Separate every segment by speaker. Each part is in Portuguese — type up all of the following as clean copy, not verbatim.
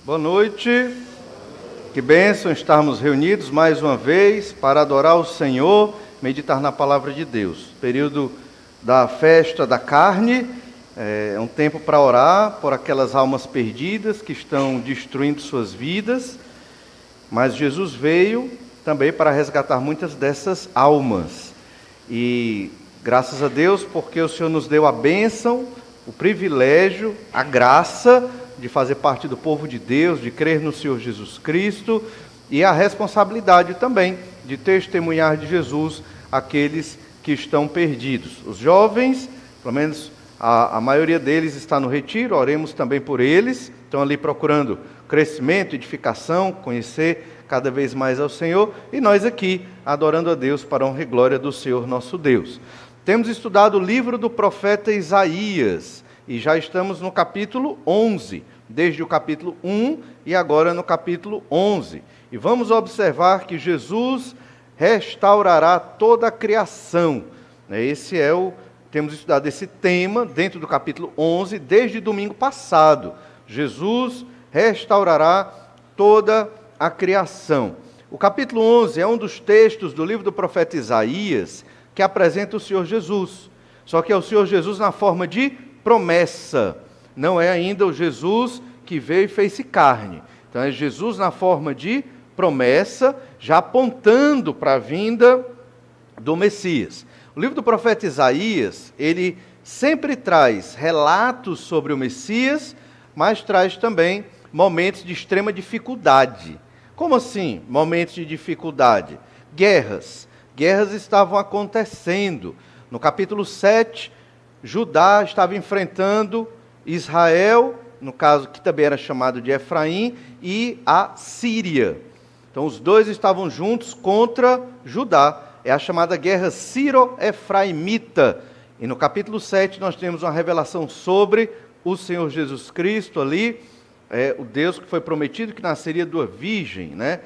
Speaker 1: Boa noite, que bênção estarmos reunidos mais uma vez para adorar o Senhor, meditar na palavra de Deus. Período da festa da carne, é um tempo para orar por aquelas almas perdidas que estão destruindo suas vidas, mas Jesus veio também para resgatar muitas dessas almas. E graças a Deus, porque o Senhor nos deu a bênção, o privilégio, a graça de fazer parte do povo de Deus, de crer no Senhor Jesus Cristo, e a responsabilidade também de testemunhar de Jesus aqueles que estão perdidos. Os jovens, pelo menos a maioria deles está no retiro, oremos também por eles, estão ali procurando crescimento, edificação, conhecer cada vez mais ao Senhor, e nós aqui adorando a Deus para a honra e glória do Senhor nosso Deus. Temos estudado o livro do profeta Isaías, e já estamos no capítulo 11, desde o capítulo 1 e agora no capítulo 11. E vamos observar que Jesus restaurará toda a criação. Temos estudado esse tema dentro do capítulo 11, desde domingo passado. Jesus restaurará toda a criação. O capítulo 11 é um dos textos do livro do profeta Isaías que apresenta o Senhor Jesus. Só que é o Senhor Jesus na forma de promessa. Não é ainda o Jesus que veio e fez-se carne. Então é Jesus na forma de promessa, já apontando para a vinda do Messias. O livro do profeta Isaías, ele sempre traz relatos sobre o Messias, mas traz também momentos de extrema dificuldade. Como assim, momentos de dificuldade? Guerras estavam acontecendo. No capítulo 7, Judá estava enfrentando Israel, no caso que também era chamado de Efraim, e a Síria. Então os dois estavam juntos contra Judá. É a chamada guerra Sírio-Efraimita. E no capítulo 7 nós temos uma revelação sobre o Senhor Jesus Cristo ali, o Deus que foi prometido que nasceria de uma virgem, né?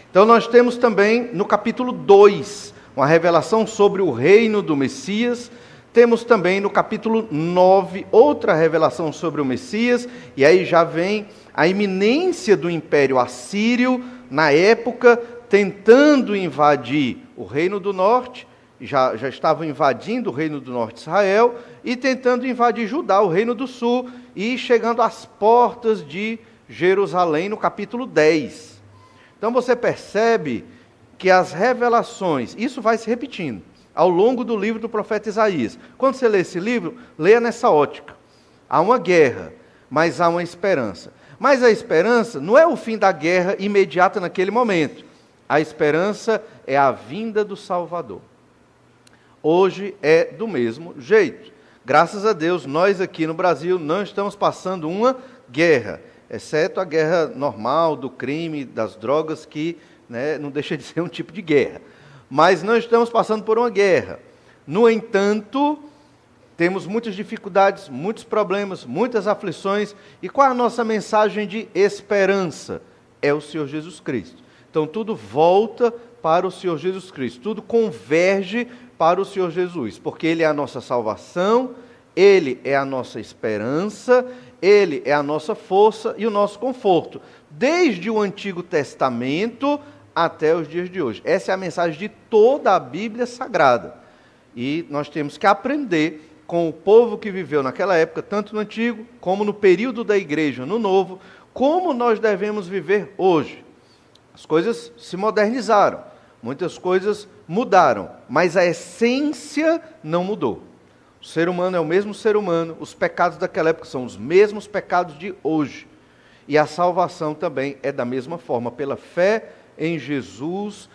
Speaker 1: Então nós temos também no capítulo 2 uma revelação sobre o reino do Messias. Temos também no capítulo 9 outra revelação sobre o Messias, e aí já vem a iminência do Império Assírio, na época, tentando invadir o Reino do Norte, já estavam invadindo o Reino do Norte de Israel, e tentando invadir Judá, o Reino do Sul, e chegando às portas de Jerusalém, no capítulo 10. Então você percebe que as revelações, isso vai se repetindo ao longo do livro do profeta Isaías. Quando você lê esse livro, leia nessa ótica. Há uma guerra, mas há uma esperança. Mas a esperança não é o fim da guerra imediata naquele momento. A esperança é a vinda do Salvador. Hoje é do mesmo jeito. Graças a Deus, nós aqui no Brasil não estamos passando uma guerra, exceto a guerra normal do crime, das drogas, que não deixa de ser um tipo de guerra. Mas não estamos passando por uma guerra. No entanto, temos muitas dificuldades, muitos problemas, muitas aflições. E qual é a nossa mensagem de esperança? É o Senhor Jesus Cristo. Então tudo volta para o Senhor Jesus Cristo, tudo converge para o Senhor Jesus, porque Ele é a nossa salvação, Ele é a nossa esperança, Ele é a nossa força e o nosso conforto, desde o Antigo Testamento até os dias de hoje. Essa é a mensagem de toda a Bíblia Sagrada. E nós temos que aprender com o povo que viveu naquela época, tanto no Antigo como no período da igreja, no Novo, como nós devemos viver hoje. As coisas se modernizaram, muitas coisas mudaram, mas a essência não mudou. O ser humano é o mesmo ser humano, os pecados daquela época são os mesmos pecados de hoje. E a salvação também é da mesma forma, pela fé em Jesus,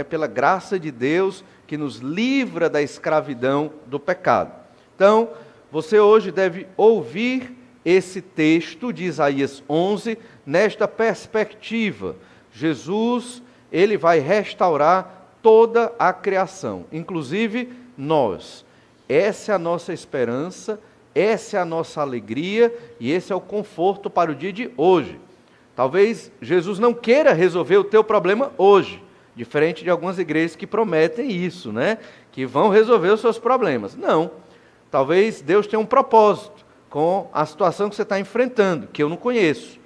Speaker 1: pela graça de Deus, que nos livra da escravidão do pecado. Então, você hoje deve ouvir esse texto de Isaías 11, nesta perspectiva. Jesus, Ele vai restaurar toda a criação, inclusive nós. Essa é a nossa esperança, essa é a nossa alegria, e esse é o conforto para o dia de hoje. Talvez Jesus não queira resolver o teu problema hoje, diferente de algumas igrejas que prometem isso, que vão resolver os seus problemas. Não. Talvez Deus tenha um propósito com a situação que você está enfrentando, que eu não conheço.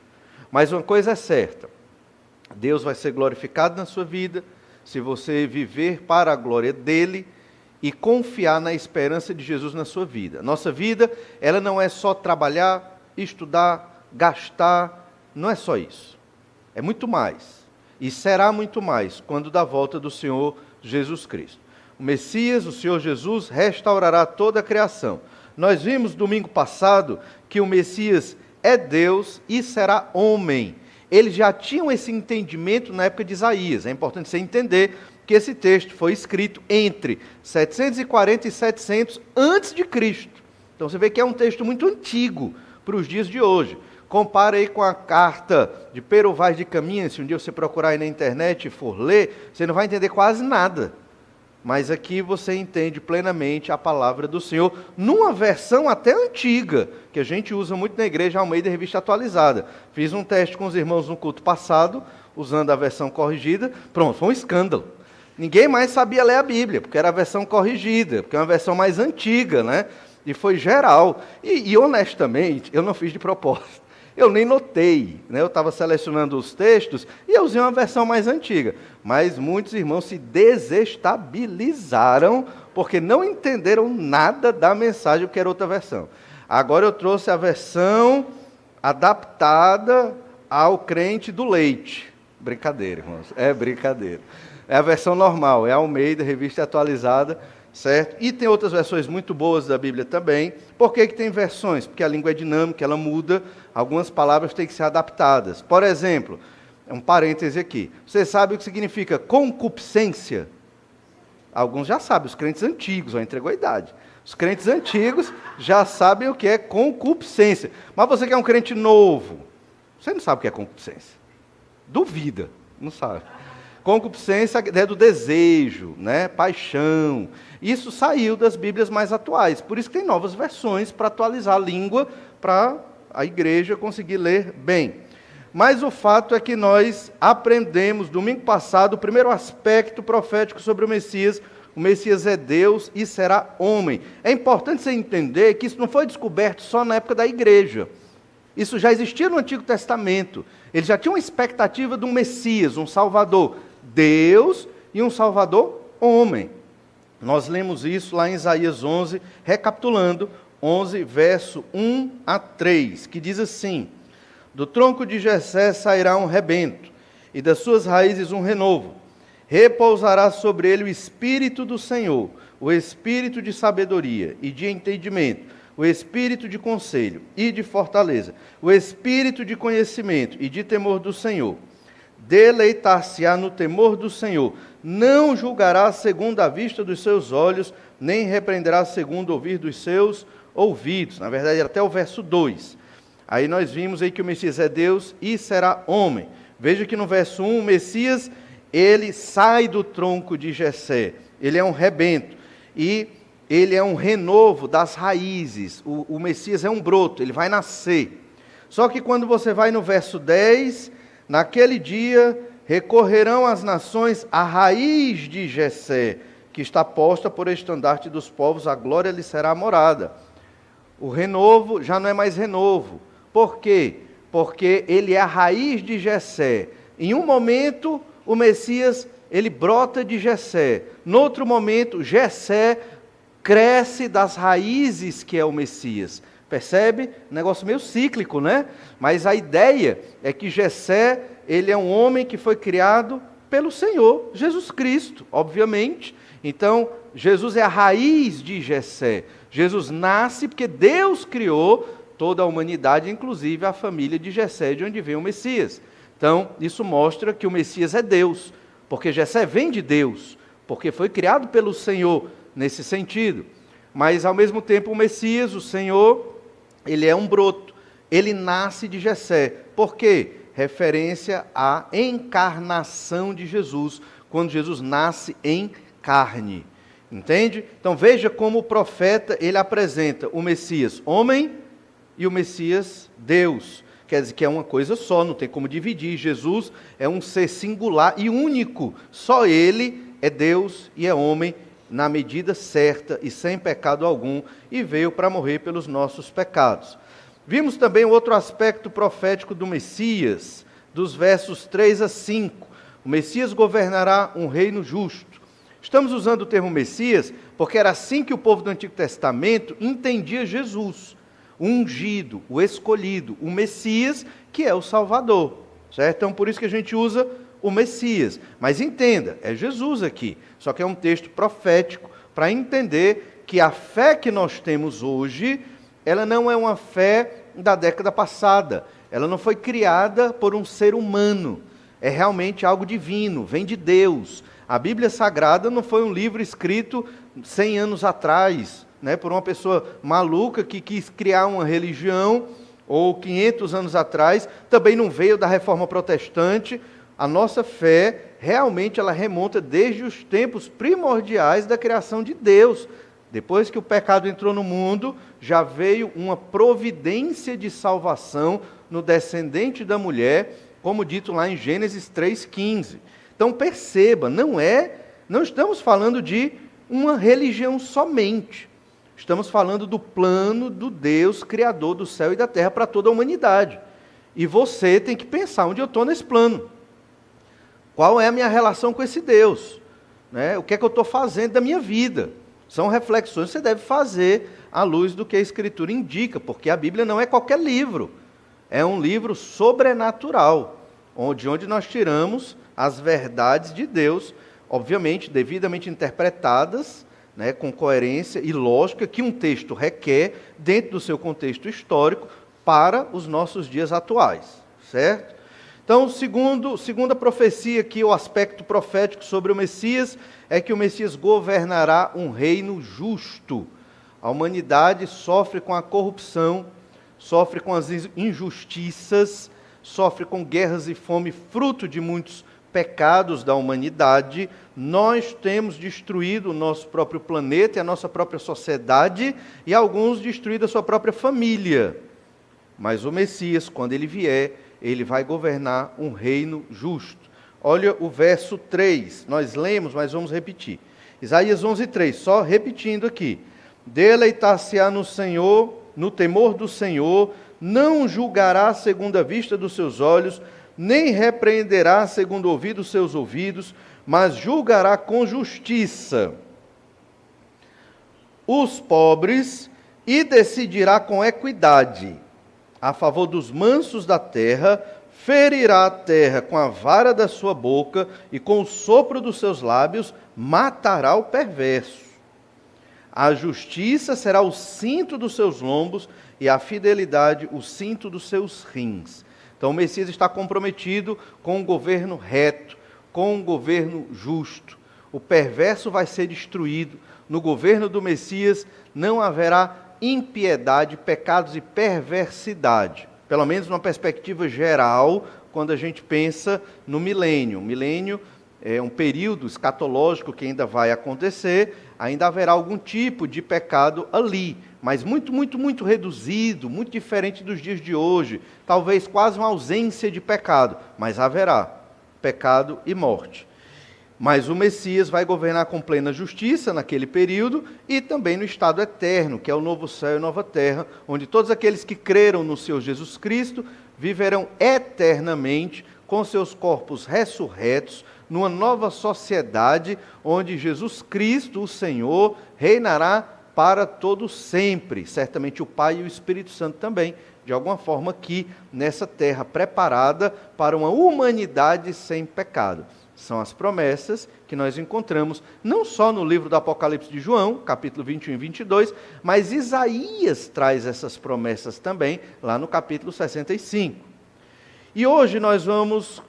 Speaker 1: Mas uma coisa é certa, Deus vai ser glorificado na sua vida, se você viver para a glória dele e confiar na esperança de Jesus na sua vida. Nossa vida, ela não é só trabalhar, estudar, gastar, não é só isso. É muito mais. E será muito mais quando da volta do Senhor Jesus Cristo. O Messias, o Senhor Jesus, restaurará toda a criação. Nós vimos domingo passado que o Messias é Deus e será homem. Eles já tinham esse entendimento na época de Isaías. É importante você entender que esse texto foi escrito entre 740 e 700 antes de Cristo. Então você vê que é um texto muito antigo para os dias de hoje. Compara aí com a carta de Pero Vaz de Caminha. Se um dia você procurar aí na internet e for ler, você não vai entender quase nada. Mas aqui você entende plenamente a palavra do Senhor, numa versão até antiga, que a gente usa muito na igreja Almeida Revista Atualizada. Fiz um teste com os irmãos no culto passado, usando a versão corrigida. Pronto, foi um escândalo. Ninguém mais sabia ler a Bíblia, porque era a versão corrigida, porque é uma versão mais antiga, né? E foi geral. E honestamente, eu não fiz de propósito. Eu nem notei, né? Eu estava selecionando os textos e eu usei uma versão mais antiga. Mas muitos irmãos se desestabilizaram porque não entenderam nada da mensagem, porque era outra versão. Agora eu trouxe a versão adaptada ao crente do leite. Brincadeira, irmãos. É brincadeira. É a versão normal, é a Almeida, Revista Atualizada, certo? E tem outras versões muito boas da Bíblia também. Por que tem versões? Porque a língua é dinâmica, ela muda, algumas palavras têm que ser adaptadas. Por exemplo, um parêntese aqui, você sabe o que significa concupiscência? Alguns já sabem, os crentes antigos, entregou a idade. Os crentes antigos já sabem o que é concupiscência. Mas você que é um crente novo, você não sabe o que é concupiscência. Duvida, não sabe. Concupiscência é do desejo, né? Paixão. Isso saiu das Bíblias mais atuais. Por isso que tem novas versões para atualizar a língua, para a igreja conseguir ler bem. Mas o fato é que nós aprendemos, domingo passado, o primeiro aspecto profético sobre o Messias. O Messias é Deus e será homem. É importante você entender que isso não foi descoberto só na época da igreja. Isso já existia no Antigo Testamento. Eles já tinham uma expectativa de um Messias, um Salvador Deus e um Salvador homem. Nós lemos isso lá em Isaías 11, recapitulando, 11, verso 1 a 3, que diz assim: do tronco de Jessé sairá um rebento, e das suas raízes um renovo. Repousará sobre ele o Espírito do Senhor, o Espírito de sabedoria e de entendimento, o Espírito de conselho e de fortaleza, o Espírito de conhecimento e de temor do Senhor. Deleitar-se-á no temor do Senhor, não julgará segundo a vista dos seus olhos, nem repreenderá segundo o ouvir dos seus ouvidos. Na verdade, até o verso 2. Aí nós vimos aí que o Messias é Deus e será homem. Veja que no verso 1, o Messias, ele sai do tronco de Jessé, ele é um rebento, e ele é um renovo das raízes. O Messias é um broto, ele vai nascer. Só que quando você vai no verso 10, naquele dia recorrerão as nações à raiz de Jessé, que está posta por estandarte dos povos, a glória lhe será morada. O renovo já não é mais renovo. Por quê? Porque ele é a raiz de Jessé. Em um momento, o Messias, ele brota de Jessé. No outro momento, Jessé cresce das raízes que é o Messias. Percebe? Negócio meio cíclico, né? Mas a ideia é que Jessé, ele é um homem que foi criado pelo Senhor Jesus Cristo, obviamente. Então, Jesus é a raiz de Jessé. Jesus nasce porque Deus criou toda a humanidade, inclusive a família de Jessé, de onde vem o Messias. Então, isso mostra que o Messias é Deus, porque Jessé vem de Deus, porque foi criado pelo Senhor nesse sentido. Mas, ao mesmo tempo, o Messias, o Senhor, ele é um broto, ele nasce de Jessé. Por quê? Referência à encarnação de Jesus, quando Jesus nasce em carne. Entende? Então veja como o profeta, ele apresenta o Messias homem e o Messias Deus. Quer dizer que é uma coisa só, não tem como dividir. Jesus é um ser singular e único. Só ele é Deus e é homem na medida certa e sem pecado algum, e veio para morrer pelos nossos pecados. Vimos também o outro aspecto profético do Messias, dos versos 3 a 5. O Messias governará um reino justo. Estamos usando o termo Messias porque era assim que o povo do Antigo Testamento entendia Jesus, o ungido, o escolhido, o Messias, que é o Salvador. Certo? Então, por isso que a gente usa o Messias. Mas entenda, é Jesus aqui. Só que é um texto profético para entender que a fé que nós temos hoje, ela não é uma fé da década passada. Ela não foi criada por um ser humano. É realmente algo divino, vem de Deus. A Bíblia Sagrada não foi um livro escrito 100 anos atrás, né, por uma pessoa maluca que quis criar uma religião, ou 500 anos atrás, também não veio da Reforma Protestante. A nossa fé, realmente, ela remonta desde os tempos primordiais da criação de Deus. Depois que o pecado entrou no mundo, já veio uma providência de salvação no descendente da mulher, como dito lá em Gênesis 3,15. Então perceba, não estamos falando de uma religião somente. Estamos falando do plano do Deus, Criador do céu e da terra para toda a humanidade. E você tem que pensar onde eu estou nesse plano. Qual é a minha relação com esse Deus? Né? O que é que eu estou fazendo da minha vida? São reflexões que você deve fazer à luz do que a Escritura indica, porque a Bíblia não é qualquer livro. É um livro sobrenatural, de onde nós tiramos as verdades de Deus, obviamente, devidamente interpretadas, né, com coerência e lógica que um texto requer, dentro do seu contexto histórico, para os nossos dias atuais, certo? Então, segunda profecia aqui, o aspecto profético sobre o Messias, é que o Messias governará um reino justo. A humanidade sofre com a corrupção, sofre com as injustiças, sofre com guerras e fome, fruto de muitos pecados da humanidade. Nós temos destruído o nosso próprio planeta e a nossa própria sociedade, e alguns destruído a sua própria família. Mas o Messias, quando ele vier, ele vai governar um reino justo. Olha o verso 3, nós lemos, mas vamos repetir. Isaías 11:3, só repetindo aqui. Deleitar-se-á no Senhor, no temor do Senhor, não julgará segundo a vista dos seus olhos, nem repreenderá segundo o ouvido dos seus ouvidos, mas julgará com justiça os pobres e decidirá com equidade a favor dos mansos da terra, ferirá a terra com a vara da sua boca e com o sopro dos seus lábios matará o perverso. A justiça será o cinto dos seus lombos e a fidelidade o cinto dos seus rins. Então o Messias está comprometido com um governo reto, com um governo justo. O perverso vai ser destruído. No governo do Messias não haverá impiedade, pecados e perversidade. Pelo menos numa perspectiva geral, quando a gente pensa no milênio. O milênio é um período escatológico que ainda vai acontecer, ainda haverá algum tipo de pecado ali, mas muito reduzido, muito diferente dos dias de hoje, talvez quase uma ausência de pecado, mas haverá pecado e morte. Mas o Messias vai governar com plena justiça naquele período e também no estado eterno, que é o novo céu e nova terra, onde todos aqueles que creram no Senhor Jesus Cristo viverão eternamente com seus corpos ressurretos, numa nova sociedade, onde Jesus Cristo, o Senhor, reinará para todo sempre. Certamente o Pai e o Espírito Santo também, de alguma forma aqui, nessa terra preparada para uma humanidade sem pecado. São as promessas que nós encontramos, não só no livro do Apocalipse de João, capítulo 21 e 22, mas Isaías traz essas promessas também, lá no capítulo 65. E hoje nós vamos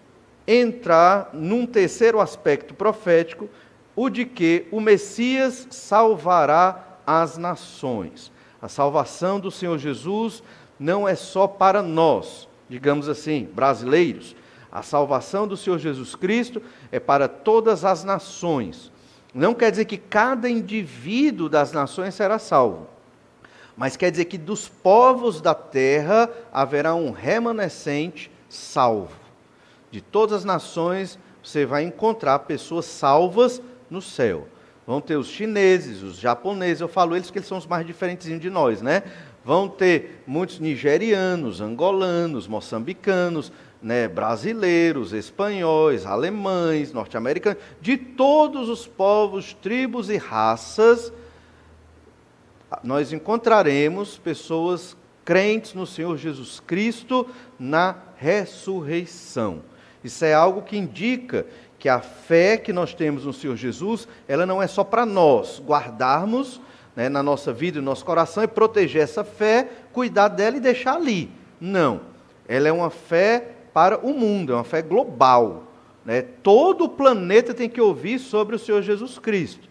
Speaker 1: entrar num terceiro aspecto profético, o de que o Messias salvará as nações. A salvação do Senhor Jesus não é só para nós, digamos assim, brasileiros. A salvação do Senhor Jesus Cristo é para todas as nações. Não quer dizer que cada indivíduo das nações será salvo, mas quer dizer que dos povos da terra haverá um remanescente salvo. De todas as nações você vai encontrar pessoas salvas no céu. Vão ter os chineses, os japoneses, eu falo eles porque eles são os mais diferentezinhos de nós, né? vão ter muitos nigerianos, angolanos, moçambicanos, né, brasileiros, espanhóis, alemães, norte-americanos, de todos os povos, tribos e raças. Nós encontraremos pessoas crentes no Senhor Jesus Cristo na ressurreição. Isso é algo que indica que a fé que nós temos no Senhor Jesus, ela não é só para nós guardarmos, né, na nossa vida e no nosso coração e proteger essa fé, cuidar dela e deixar ali. Não. Ela é uma fé para o mundo, é uma fé global, né? Todo o planeta tem que ouvir sobre o Senhor Jesus Cristo.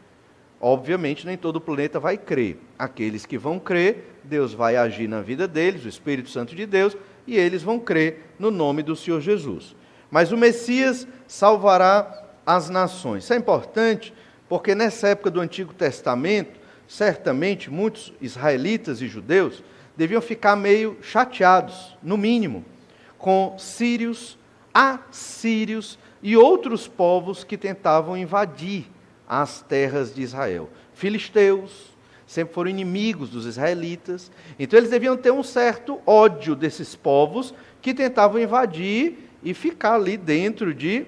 Speaker 1: Obviamente, nem todo o planeta vai crer. Aqueles que vão crer, Deus vai agir na vida deles, o Espírito Santo de Deus, e eles vão crer no nome do Senhor Jesus. Mas o Messias salvará as nações. Isso é importante, porque nessa época do Antigo Testamento, certamente muitos israelitas e judeus deviam ficar meio chateados, no mínimo, com sírios, assírios e outros povos que tentavam invadir as terras de Israel. Filisteus sempre foram inimigos dos israelitas, então eles deviam ter um certo ódio desses povos que tentavam invadir e ficar ali dentro de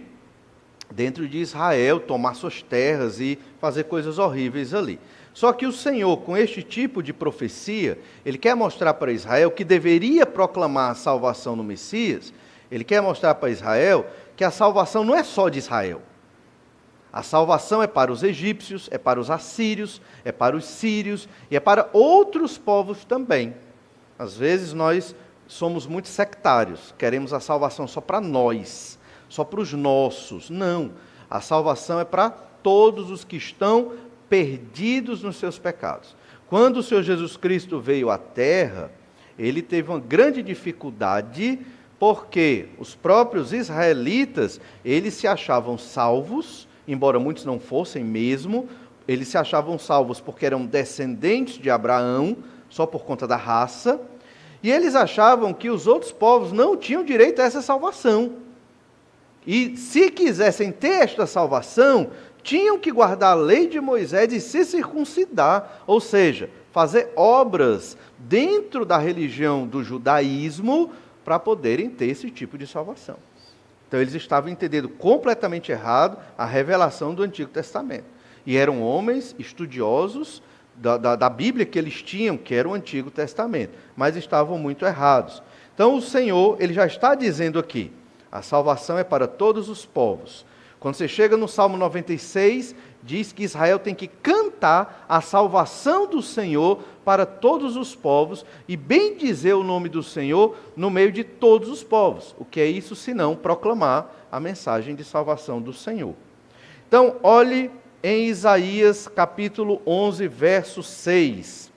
Speaker 1: Israel, tomar suas terras e fazer coisas horríveis ali. Só que o Senhor, com este tipo de profecia, Ele quer mostrar para Israel que deveria proclamar a salvação no Messias. Ele quer mostrar para Israel que a salvação não é só de Israel. A salvação é para os egípcios, é para os assírios, é para os sírios e é para outros povos também. Às vezes nós somos muito sectários, queremos a salvação só para nós, só para os nossos. Não, a salvação é para todos os que estão perdidos nos seus pecados. Quando o Senhor Jesus Cristo veio à terra, Ele teve uma grande dificuldade, porque os próprios israelitas, eles se achavam salvos, embora muitos não fossem mesmo, eles se achavam salvos porque eram descendentes de Abraão, só por conta da raça, e eles achavam que os outros povos não tinham direito a essa salvação. E se quisessem ter esta salvação, tinham que guardar a lei de Moisés e se circuncidar, ou seja, fazer obras dentro da religião do judaísmo para poderem ter esse tipo de salvação. Então eles estavam entendendo completamente errado a revelação do Antigo Testamento. E eram homens estudiosos da Bíblia que eles tinham, que era o Antigo Testamento, mas estavam muito errados. Então o Senhor, Ele já está dizendo aqui, a salvação é para todos os povos. Quando você chega no Salmo 96, diz que Israel tem que cantar a salvação do Senhor para todos os povos e bem dizer o nome do Senhor no meio de todos os povos. O que é isso senão proclamar a mensagem de salvação do Senhor? Então, olhe em Isaías capítulo 11, verso 6.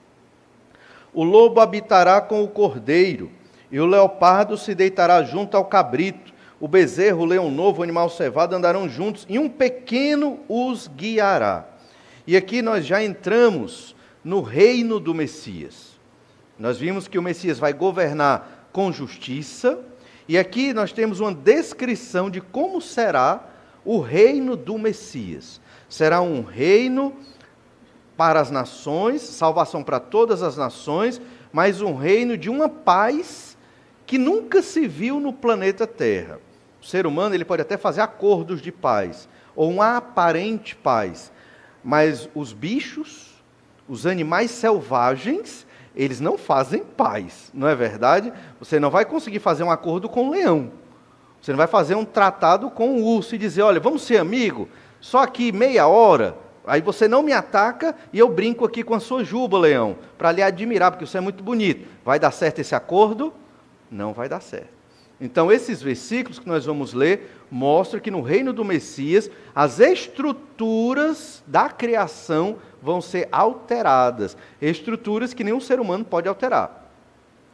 Speaker 1: O lobo habitará com o cordeiro, e o leopardo se deitará junto ao cabrito. O bezerro, o leão novo, o animal cevado andarão juntos, e um pequeno os guiará. E aqui nós já entramos no reino do Messias. Nós vimos que o Messias vai governar com justiça, e aqui nós temos uma descrição de como será o reino do Messias. Será um reino para as nações, salvação para todas as nações, mas um reino de uma paz que nunca se viu no planeta Terra. O ser humano ele pode até fazer acordos de paz, ou uma aparente paz, mas os bichos, os animais selvagens, eles não fazem paz, não é verdade? Você não vai conseguir fazer um acordo com o leão, você não vai fazer um tratado com o urso e dizer, olha, vamos ser amigo, só aqui meia hora, aí você não me ataca e eu brinco aqui com a sua juba, leão, para lhe admirar, porque você é muito bonito. Vai dar certo esse acordo? Não vai dar certo. Então, esses versículos que nós vamos ler mostram que no reino do Messias, as estruturas da criação vão ser alteradas. Estruturas que nenhum ser humano pode alterar.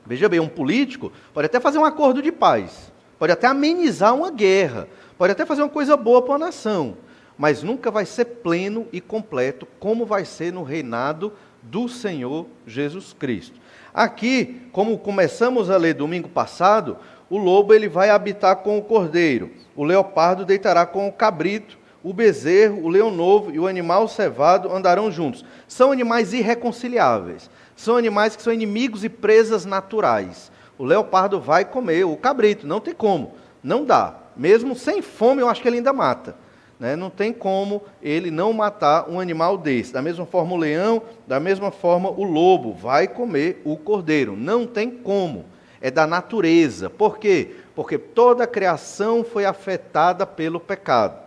Speaker 1: Veja bem, um político pode até fazer um acordo de paz, pode até amenizar uma guerra, pode até fazer uma coisa boa para a nação, mas nunca vai ser pleno e completo como vai ser no reinado do Senhor Jesus Cristo. Aqui, como começamos a ler domingo passado, o lobo ele vai habitar com o cordeiro, o leopardo deitará com o cabrito, o bezerro, o leão novo e o animal cevado andarão juntos. São animais irreconciliáveis. São animais que são inimigos e presas naturais. O leopardo vai comer o cabrito, não tem como, não dá. Mesmo sem fome, eu acho que ele ainda mata. Né? Não tem como ele não matar um animal desse. Da mesma forma o leão, da mesma forma o lobo vai comer o cordeiro. Não tem como. É da natureza. Por quê? Porque toda a criação foi afetada pelo pecado.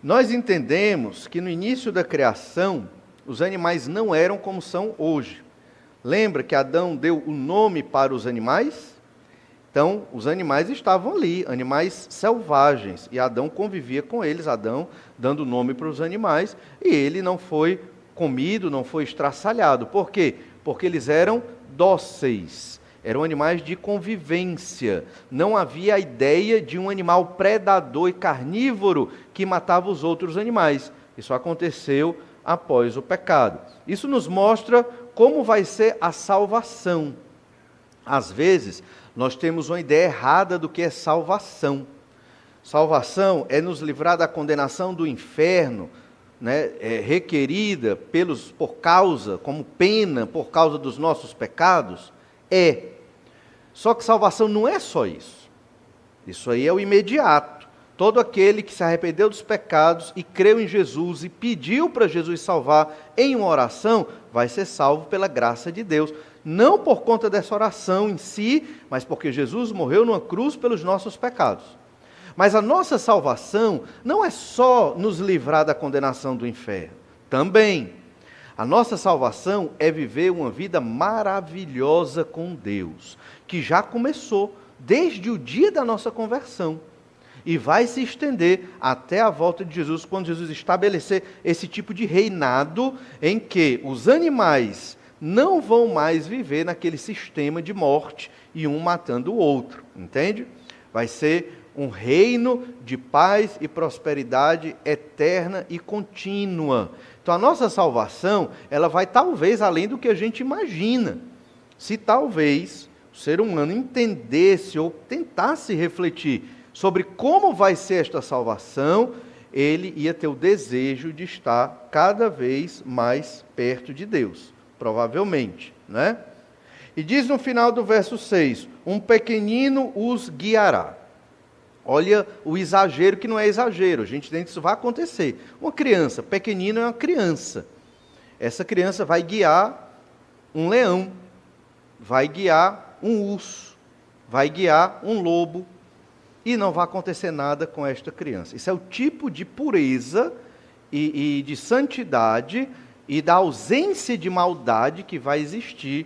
Speaker 1: Nós entendemos que no início da criação, os animais não eram como são hoje. Lembra que Adão deu o nome para os animais? Então, os animais estavam ali, animais selvagens, e Adão convivia com eles, Adão dando nome para os animais, e ele não foi comido, não foi estraçalhado. Por quê? Porque eles eram dóceis, eram animais de convivência. Não havia a ideia de um animal predador e carnívoro que matava os outros animais. Isso aconteceu após o pecado. Isso nos mostra como vai ser a salvação. Às vezes, nós temos uma ideia errada do que é salvação. Salvação é nos livrar da condenação do inferno, né, requerida por causa, como pena, por causa dos nossos pecados. Só que salvação não é só isso. Isso aí é o imediato. Todo aquele que se arrependeu dos pecados e creu em Jesus e pediu para Jesus salvar em uma oração, vai ser salvo pela graça de Deus. Não por conta dessa oração em si, mas porque Jesus morreu numa cruz pelos nossos pecados. Mas a nossa salvação não é só nos livrar da condenação do inferno. Também. A nossa salvação é viver uma vida maravilhosa com Deus, que já começou desde o dia da nossa conversão. E vai se estender até a volta de Jesus, quando Jesus estabelecer esse tipo de reinado em que os animais não vão mais viver naquele sistema de morte e um matando o outro, entende? Vai ser um reino de paz e prosperidade eterna e contínua. Então a nossa salvação, ela vai talvez além do que a gente imagina. Se talvez o ser humano entendesse ou tentasse refletir sobre como vai ser esta salvação, ele ia ter o desejo de estar cada vez mais perto de Deus, provavelmente, né? E diz no final do verso 6, um pequenino os guiará. Olha o exagero que não é exagero, a gente entende que isso vai acontecer. Uma criança, pequenino é uma criança. Essa criança vai guiar um leão, vai guiar um urso, vai guiar um lobo, e não vai acontecer nada com esta criança. Isso é o tipo de pureza e de santidade e da ausência de maldade que vai existir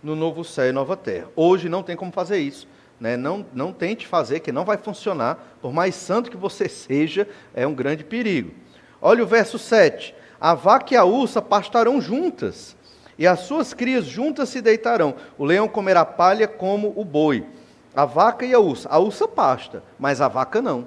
Speaker 1: no novo céu e nova terra. Hoje não tem como fazer isso. Né? Não tente fazer, que não vai funcionar. Por mais santo que você seja, é um grande perigo. Olha o verso 7. A vaca e a ursa pastarão juntas, e as suas crias juntas se deitarão. O leão comerá palha como o boi. A vaca e a ursa pasta, mas a vaca não.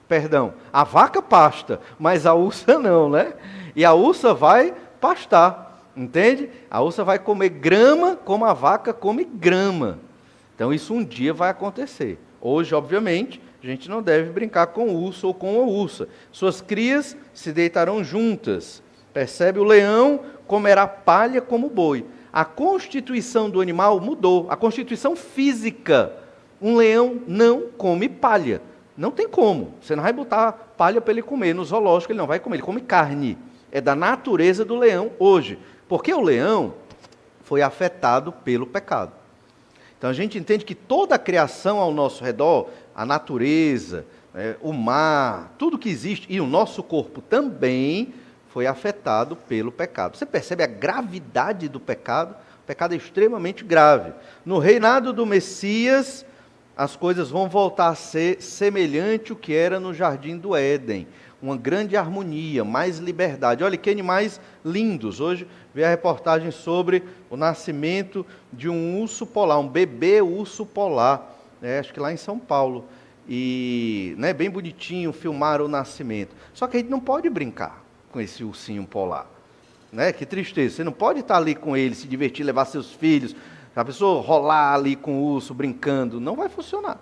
Speaker 1: Perdão, a vaca pasta, mas a ursa não, né? E a ursa vai pastar, entende? A ursa vai comer grama como a vaca come grama. Então isso um dia vai acontecer. Hoje, obviamente, a gente não deve brincar com o urso ou com a ursa. Suas crias se deitarão juntas. Percebe? O leão comerá palha como o boi. A constituição do animal mudou, a constituição física. Um leão não come palha. Não tem como. Você não vai botar palha para ele comer. No zoológico ele não vai comer, ele come carne. É da natureza do leão hoje. Porque o leão foi afetado pelo pecado. Então a gente entende que toda a criação ao nosso redor, a natureza, o mar, tudo que existe, e o nosso corpo também foi afetado pelo pecado. Você percebe a gravidade do pecado? O pecado é extremamente grave. No reinado do Messias, as coisas vão voltar a ser semelhante ao que era no Jardim do Éden. Uma grande harmonia, mais liberdade. Olha que animais lindos. Hoje vi a reportagem sobre o nascimento de um urso polar, um bebê urso polar, acho que lá em São Paulo. E bem bonitinho, filmaram o nascimento. Só que a gente não pode brincar com esse ursinho polar. Que tristeza. Você não pode estar ali com ele, se divertir, levar seus filhos. A pessoa rolar ali com o urso, brincando, não vai funcionar.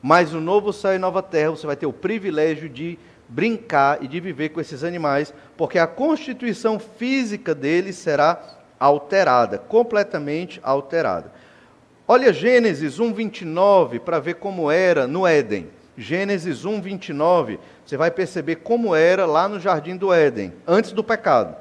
Speaker 1: Mas no novo céu e nova terra, você vai ter o privilégio de brincar e de viver com esses animais, porque a constituição física deles será alterada, completamente alterada. Olha Gênesis 1:29 para ver como era no Éden. Gênesis 1:29, você vai perceber como era lá no jardim do Éden, antes do pecado.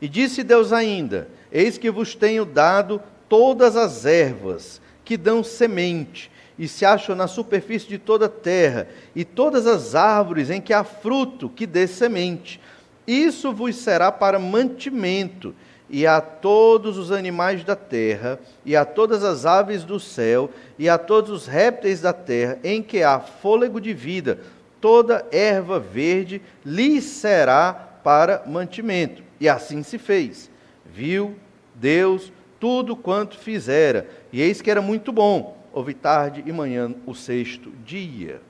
Speaker 1: E disse Deus ainda: eis que vos tenho dado todas as ervas que dão semente, e se acham na superfície de toda a terra, e todas as árvores em que há fruto que dê semente. Isso vos será para mantimento, e a todos os animais da terra, e a todas as aves do céu, e a todos os répteis da terra, em que há fôlego de vida, toda erva verde lhes será para mantimento. E assim se fez. Viu Deus tudo quanto fizera, e eis que era muito bom. Houve tarde e manhã o sexto dia.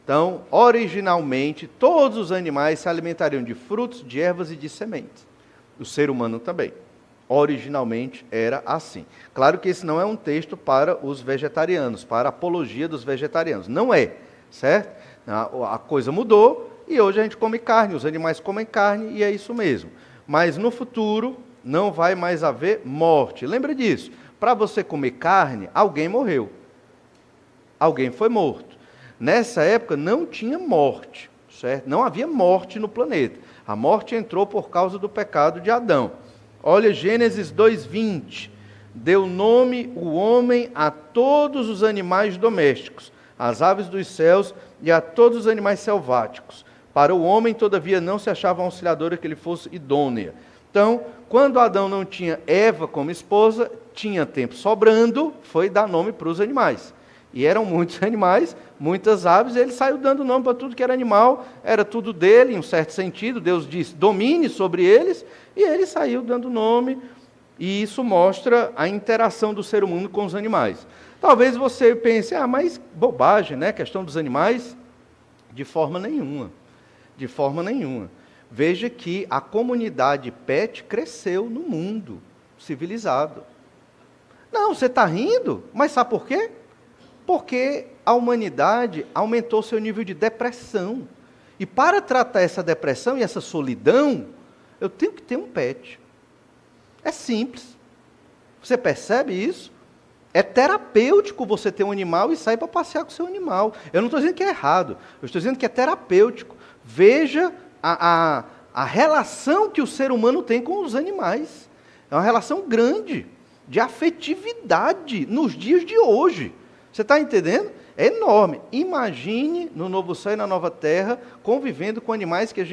Speaker 1: Então, originalmente, todos os animais se alimentariam de frutos, de ervas e de sementes. O ser humano também. Originalmente era assim. Claro que esse não é um texto para os vegetarianos, para a apologia dos vegetarianos. Não é, certo? A coisa mudou e hoje a gente come carne, os animais comem carne e é isso mesmo. Mas no futuro não vai mais haver morte. Lembra disso? Para você comer carne, alguém morreu. Alguém foi morto. Nessa época não tinha morte, certo? Não havia morte no planeta. A morte entrou por causa do pecado de Adão. Olha Gênesis 2:20. Deu nome o homem a todos os animais domésticos, às aves dos céus e a todos os animais selváticos. Para o homem, todavia, não se achava uma auxiliadora que lhe fosse idônea. Então, quando Adão não tinha Eva como esposa, tinha tempo sobrando, foi dar nome para os animais. E eram muitos animais, muitas aves, e ele saiu dando nome para tudo que era animal, era tudo dele, em um certo sentido. Deus disse, domine sobre eles, e ele saiu dando nome, e isso mostra a interação do ser humano com os animais. Talvez você pense, mas bobagem, né? A questão dos animais, de forma nenhuma. De forma nenhuma. Veja que a comunidade pet cresceu no mundo civilizado. Não, você está rindo, mas sabe por quê? Porque a humanidade aumentou seu nível de depressão. E para tratar essa depressão e essa solidão, eu tenho que ter um pet. É simples. Você percebe isso? É terapêutico você ter um animal e sair para passear com o seu animal. Eu não estou dizendo que é errado, eu estou dizendo que é terapêutico. Veja a relação que o ser humano tem com os animais. É uma relação grande, de afetividade nos dias de hoje. Você está entendendo? É enorme. Imagine no novo céu e na nova terra, convivendo com animais que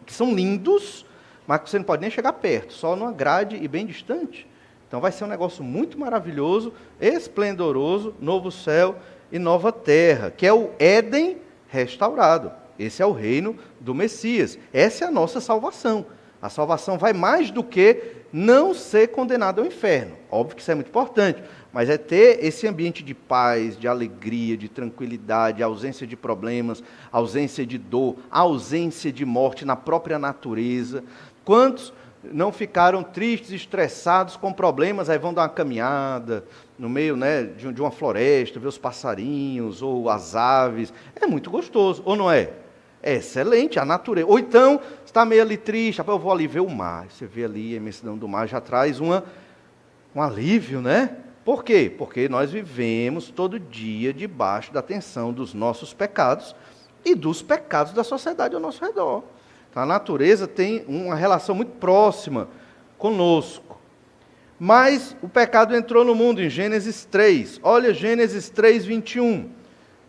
Speaker 1: são lindos, mas que você não pode nem chegar perto, só numa grade e bem distante. Então vai ser um negócio muito maravilhoso, esplendoroso, novo céu e nova terra, que é o Éden restaurado. Esse é o reino do Messias. Essa é a nossa salvação. A salvação vai mais do que não ser condenado ao inferno. Óbvio que isso é muito importante, mas é ter esse ambiente de paz, de alegria, de tranquilidade, ausência de problemas, ausência de dor, ausência de morte na própria natureza. Quantos não ficaram tristes, estressados com problemas, aí vão dar uma caminhada no meio, né, de uma floresta, ver os passarinhos ou as aves. É muito gostoso, ou não é? É excelente, a natureza. Ou então, está meio ali triste, eu vou ali ver o mar. Você vê ali a imensidão do mar, já traz um alívio, né? Por quê? Porque nós vivemos todo dia debaixo da tensão dos nossos pecados e dos pecados da sociedade ao nosso redor. Então, a natureza tem uma relação muito próxima conosco. Mas o pecado entrou no mundo em Gênesis 3. Olha Gênesis 3:21.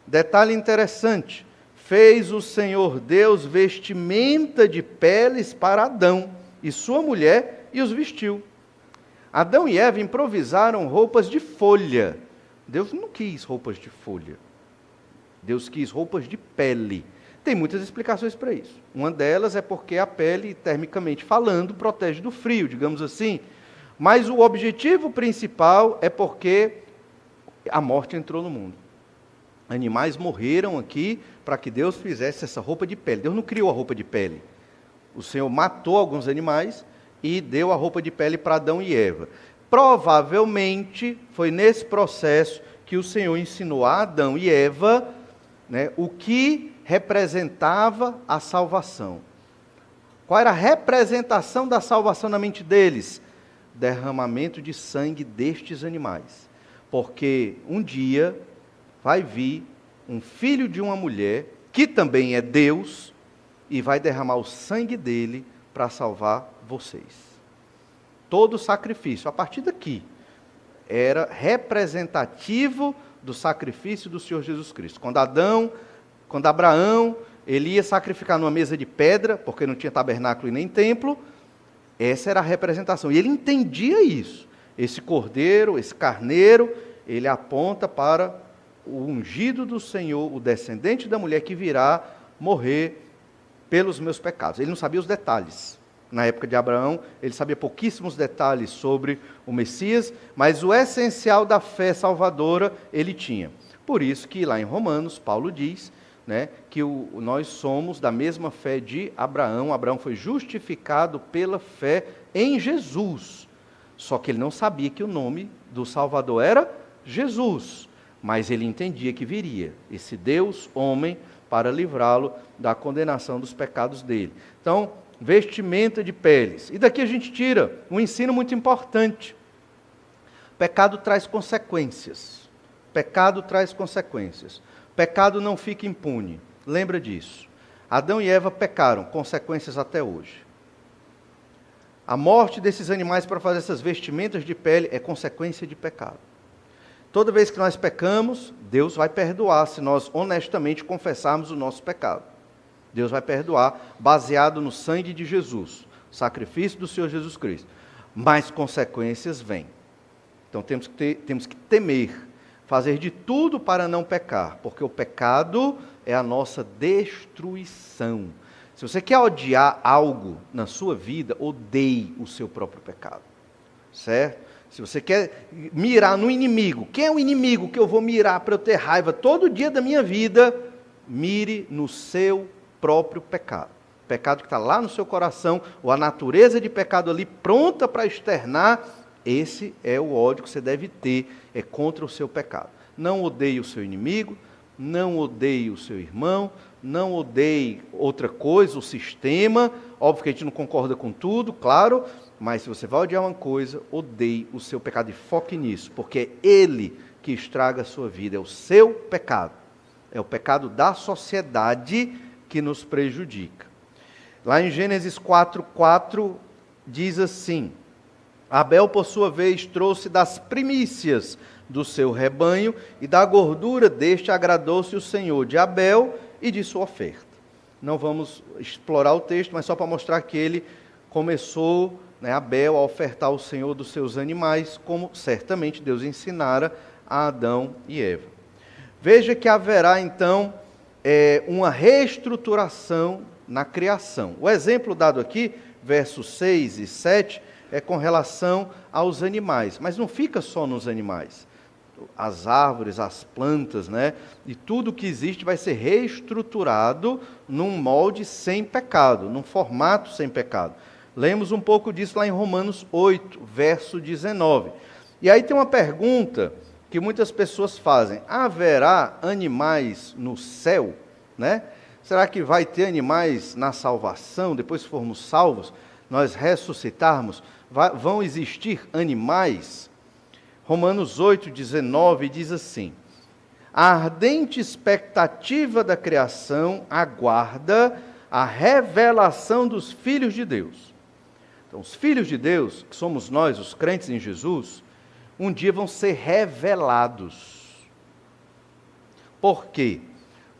Speaker 1: Detalhe interessante. Fez o Senhor Deus vestimenta de peles para Adão e sua mulher e os vestiu. Adão e Eva improvisaram roupas de folha. Deus não quis roupas de folha. Deus quis roupas de pele. Tem muitas explicações para isso. Uma delas é porque a pele, termicamente falando, protege do frio, digamos assim. Mas o objetivo principal é porque a morte entrou no mundo. Animais morreram aqui para que Deus fizesse essa roupa de pele. Deus não criou a roupa de pele. O Senhor matou alguns animais e deu a roupa de pele para Adão e Eva. Provavelmente foi nesse processo que o Senhor ensinou a Adão e Eva, né, o que representava a salvação. Qual era a representação da salvação na mente deles? Derramamento de sangue destes animais. Porque um dia vai vir um filho de uma mulher, que também é Deus, e vai derramar o sangue dele para salvar vocês. Todo sacrifício, a partir daqui, era representativo do sacrifício do Senhor Jesus Cristo. Quando Abraão, ele ia sacrificar numa mesa de pedra, porque não tinha tabernáculo e nem templo, essa era a representação. E ele entendia isso. Esse cordeiro, esse carneiro, ele aponta para o ungido do Senhor, o descendente da mulher que virá morrer pelos meus pecados. Ele não sabia os detalhes. Na época de Abraão, ele sabia pouquíssimos detalhes sobre o Messias, mas o essencial da fé salvadora ele tinha. Por isso que lá em Romanos, Paulo diz, que nós somos da mesma fé de Abraão. Abraão foi justificado pela fé em Jesus. Só que ele não sabia que o nome do Salvador era Jesus. Mas ele entendia que viria esse Deus, homem, para livrá-lo da condenação dos pecados dele. Então, vestimenta de peles. E daqui a gente tira um ensino muito importante. Pecado traz consequências. Pecado traz consequências. Pecado não fica impune. Lembra disso. Adão e Eva pecaram, consequências até hoje. A morte desses animais para fazer essas vestimentas de pele é consequência de pecado. Toda vez que nós pecamos, Deus vai perdoar se nós honestamente confessarmos o nosso pecado. Deus vai perdoar, baseado no sangue de Jesus, o sacrifício do Senhor Jesus Cristo. Mas consequências vêm. Então temos que temer, fazer de tudo para não pecar, porque o pecado é a nossa destruição. Se você quer odiar algo na sua vida, odeie o seu próprio pecado, certo? Se você quer mirar no inimigo, quem é o inimigo que eu vou mirar para eu ter raiva todo dia da minha vida? Mire no seu próprio pecado. Pecado que está lá no seu coração, ou a natureza de pecado ali pronta para externar, esse é o ódio que você deve ter, é contra o seu pecado. Não odeie o seu inimigo, não odeie o seu irmão, não odeie outra coisa, o sistema. Óbvio que a gente não concorda com tudo, claro, mas se você vai odiar uma coisa, odeie o seu pecado e foque nisso, porque é ele que estraga a sua vida, é o seu pecado. É o pecado da sociedade que nos prejudica. Lá em Gênesis 4:4 diz assim: Abel, por sua vez, trouxe das primícias do seu rebanho, e da gordura deste agradou-se o Senhor de Abel e de sua oferta. Não vamos explorar o texto, mas só para mostrar que ele começou, Abel, a ofertar ao Senhor dos seus animais, como certamente Deus ensinara a Adão e Eva. Veja que haverá então uma reestruturação na criação. O exemplo dado aqui, versos 6 e 7, é com relação aos animais, mas não fica só nos animais. As árvores, as plantas, e tudo que existe vai ser reestruturado num molde sem pecado, num formato sem pecado. Lemos um pouco disso lá em Romanos 8, verso 19. E aí tem uma pergunta que muitas pessoas fazem: haverá animais no céu? Será que vai ter animais na salvação, depois que formos salvos, nós ressuscitarmos? Vão existir animais? Romanos 8, 19 diz assim: a ardente expectativa da criação aguarda a revelação dos filhos de Deus. Então, os filhos de Deus, que somos nós, os crentes em Jesus, um dia vão ser revelados. Por quê?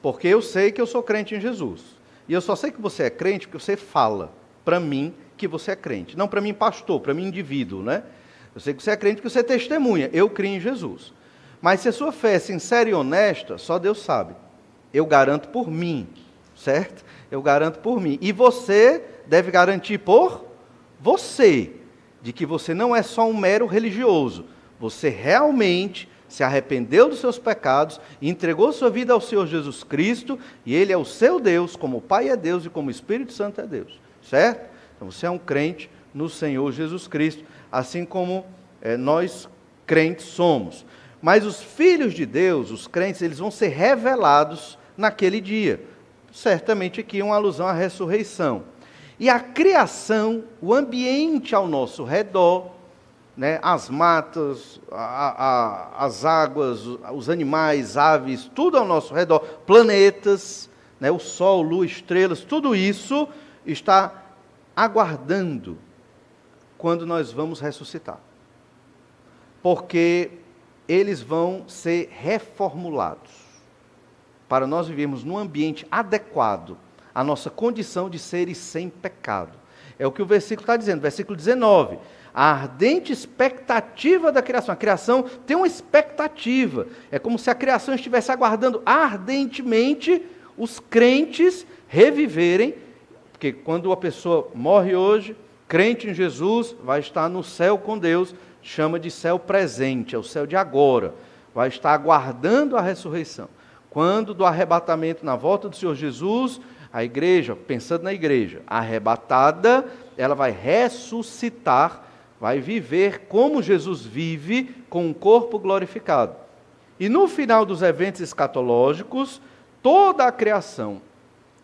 Speaker 1: Porque eu sei que eu sou crente em Jesus. E eu só sei que você é crente porque você fala para mim que você é crente. Não para mim pastor, para mim indivíduo, Eu sei que você é crente porque você testemunha. Eu creio em Jesus. Mas se a sua fé é sincera e honesta, só Deus sabe. Eu garanto por mim, certo? Eu garanto por mim. E você deve garantir por você, de que você não é só um mero religioso. Você realmente se arrependeu dos seus pecados, entregou sua vida ao Senhor Jesus Cristo, e Ele é o seu Deus, como o Pai é Deus e como o Espírito Santo é Deus, certo? Então você é um crente no Senhor Jesus Cristo, assim como nós crentes somos. Mas os filhos de Deus, os crentes, eles vão ser revelados naquele dia. Certamente aqui é uma alusão à ressurreição. E a criação, o ambiente ao nosso redor, né, as matas, as águas, os animais, aves, tudo ao nosso redor, planetas, né, o sol, lua, estrelas, tudo isso está aguardando quando nós vamos ressuscitar. Porque eles vão ser reformulados para nós vivermos num ambiente adequado à nossa condição de seres sem pecado. É o que o versículo está dizendo, versículo 19. A ardente expectativa da criação. A criação tem uma expectativa. É como se a criação estivesse aguardando ardentemente os crentes reviverem, porque quando a pessoa morre hoje, crente em Jesus, vai estar no céu com Deus, chama de céu presente, é o céu de agora, vai estar aguardando a ressurreição. Quando do arrebatamento na volta do Senhor Jesus, a igreja, pensando na igreja, arrebatada, ela vai ressuscitar, vai viver como Jesus vive, com um corpo glorificado. E no final dos eventos escatológicos, toda a criação,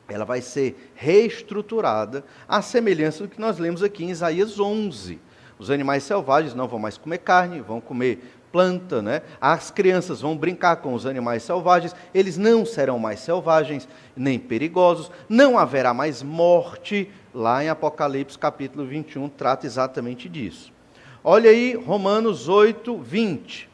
Speaker 1: ela vai ser reestruturada, à semelhança do que nós lemos aqui em Isaías 11. Os animais selvagens não vão mais comer carne, vão comer planta, né? As crianças vão brincar com os animais selvagens, eles não serão mais selvagens, nem perigosos, não haverá mais morte. Lá em Apocalipse capítulo 21 trata exatamente disso. Olha aí Romanos 8, 20.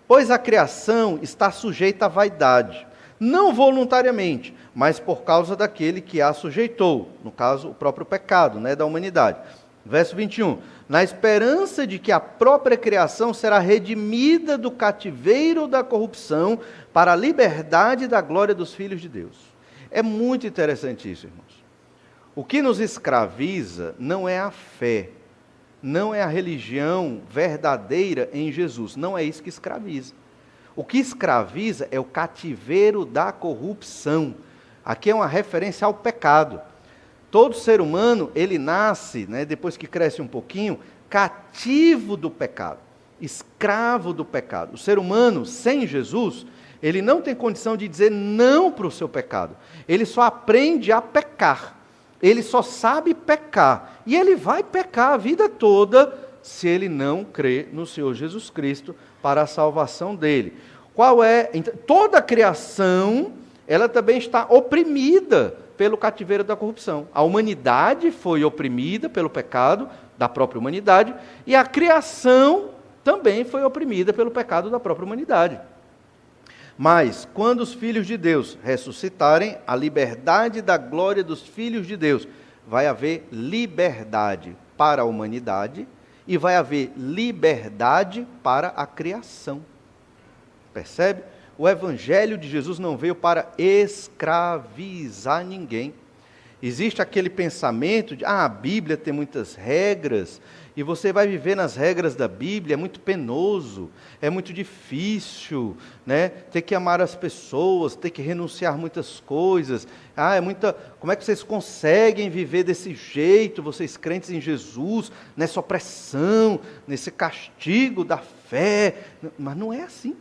Speaker 1: Pois a criação está sujeita à vaidade, não voluntariamente, mas por causa daquele que a sujeitou, no caso o próprio pecado, né, da humanidade. Verso 21, na esperança de que a própria criação será redimida do cativeiro da corrupção para a liberdade da glória dos filhos de Deus. É muito interessante isso, irmãos. O que nos escraviza não é a fé, não é a religião verdadeira em Jesus, não é isso que escraviza. O que escraviza é o cativeiro da corrupção. Aqui é uma referência ao pecado. Todo ser humano, ele nasce, né, depois que cresce um pouquinho, cativo do pecado, escravo do pecado. O ser humano, sem Jesus, ele não tem condição de dizer não para o seu pecado. Ele só aprende a pecar. Ele só sabe pecar. E ele vai pecar a vida toda se ele não crê no Senhor Jesus Cristo para a salvação dele. Toda a criação, ela também está oprimida pelo cativeiro da corrupção. A humanidade foi oprimida pelo pecado da própria humanidade e a criação também foi oprimida pelo pecado da própria humanidade. Mas, quando os filhos de Deus ressuscitarem, a liberdade da glória dos filhos de Deus, vai haver liberdade para a humanidade e vai haver liberdade para a criação. Percebe? O Evangelho de Jesus não veio para escravizar ninguém. Existe aquele pensamento de, a Bíblia tem muitas regras, e você vai viver nas regras da Bíblia, é muito penoso, é muito difícil, né? Ter que amar as pessoas, ter que renunciar muitas coisas. Como é que vocês conseguem viver desse jeito, vocês crentes em Jesus, nessa opressão, nesse castigo da fé? Mas não é assim.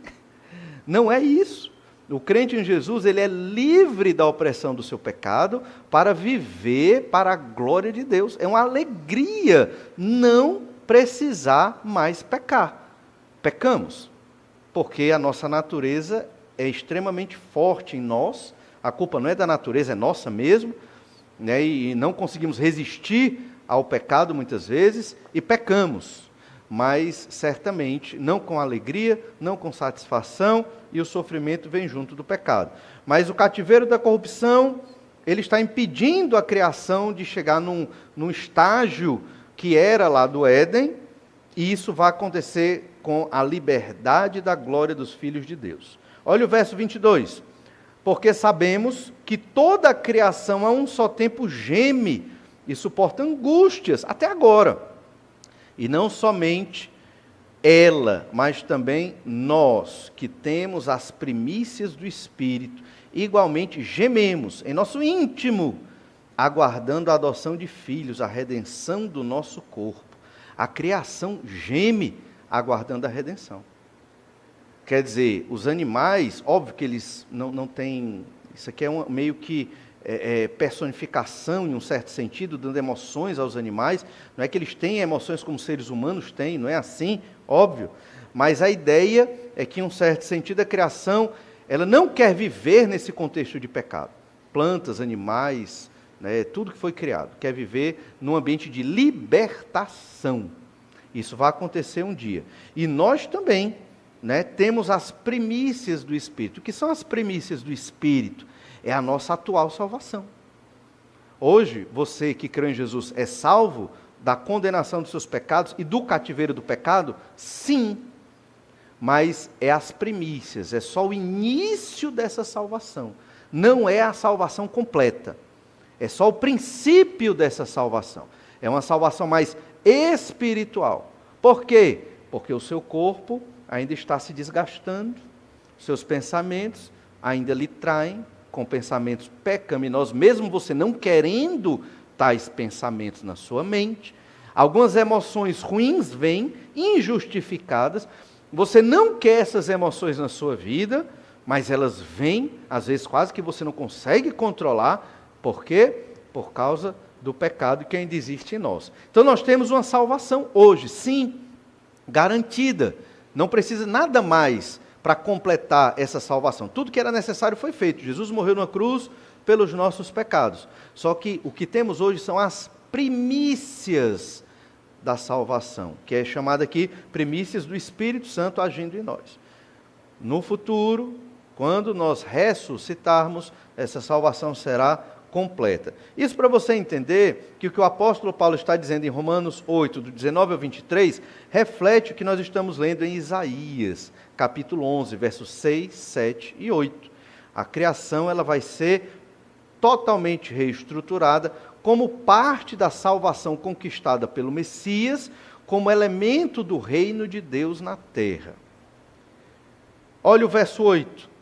Speaker 1: Não é isso. O crente em Jesus, ele é livre da opressão do seu pecado para viver para a glória de Deus. É uma alegria não precisar mais pecar. Pecamos, porque a nossa natureza é extremamente forte em nós. A culpa não é da natureza, é nossa mesmo, né? E não conseguimos resistir ao pecado muitas vezes e pecamos. Mas certamente não com alegria, não com satisfação, e o sofrimento vem junto do pecado. Mas o cativeiro da corrupção, ele está impedindo a criação de chegar num estágio que era lá do Éden, e isso vai acontecer com a liberdade da glória dos filhos de Deus. Olha o verso 22. Porque sabemos que toda a criação a um só tempo geme e suporta angústias, até agora. E não somente ela, mas também nós, que temos as primícias do Espírito, igualmente gememos em nosso íntimo, aguardando a adoção de filhos, a redenção do nosso corpo. A criação geme, aguardando a redenção. Quer dizer, os animais, óbvio que eles não têm... Isso aqui é meio que personificação, em um certo sentido, dando emoções aos animais. Não é que eles têm emoções como seres humanos têm, não é assim, óbvio. Mas a ideia é que, em um certo sentido, a criação ela não quer viver nesse contexto de pecado. Plantas, animais, né, tudo que foi criado, quer viver num ambiente de libertação. Isso vai acontecer um dia. E nós também, né, temos as primícias do Espírito. O que são as primícias do Espírito? É a nossa atual salvação. Hoje, você que crê em Jesus é salvo da condenação dos seus pecados e do cativeiro do pecado? Sim. Mas é as primícias, é só o início dessa salvação. Não é a salvação completa. É só o princípio dessa salvação. É uma salvação mais espiritual. Por quê? Porque o seu corpo ainda está se desgastando, seus pensamentos ainda lhe traem com pensamentos pecaminosos, mesmo você não querendo tais pensamentos na sua mente. Algumas emoções ruins vêm, injustificadas. Você não quer essas emoções na sua vida, mas elas vêm, às vezes quase que você não consegue controlar. Por quê? Por causa do pecado que ainda existe em nós. Então nós temos uma salvação hoje, sim, garantida. Não precisa nada mais para completar essa salvação. Tudo que era necessário foi feito. Jesus morreu na cruz pelos nossos pecados. Só que o que temos hoje são as primícias da salvação, que é chamada aqui primícias do Espírito Santo agindo em nós. No futuro, quando nós ressuscitarmos, essa salvação será completa. Isso para você entender que o que o apóstolo Paulo está dizendo em Romanos 8, do 19 ao 23, reflete o que nós estamos lendo em Isaías, capítulo 11, versos 6, 7 e 8. A criação ela vai ser totalmente reestruturada como parte da salvação conquistada pelo Messias, como elemento do reino de Deus na terra. Olha o verso 8.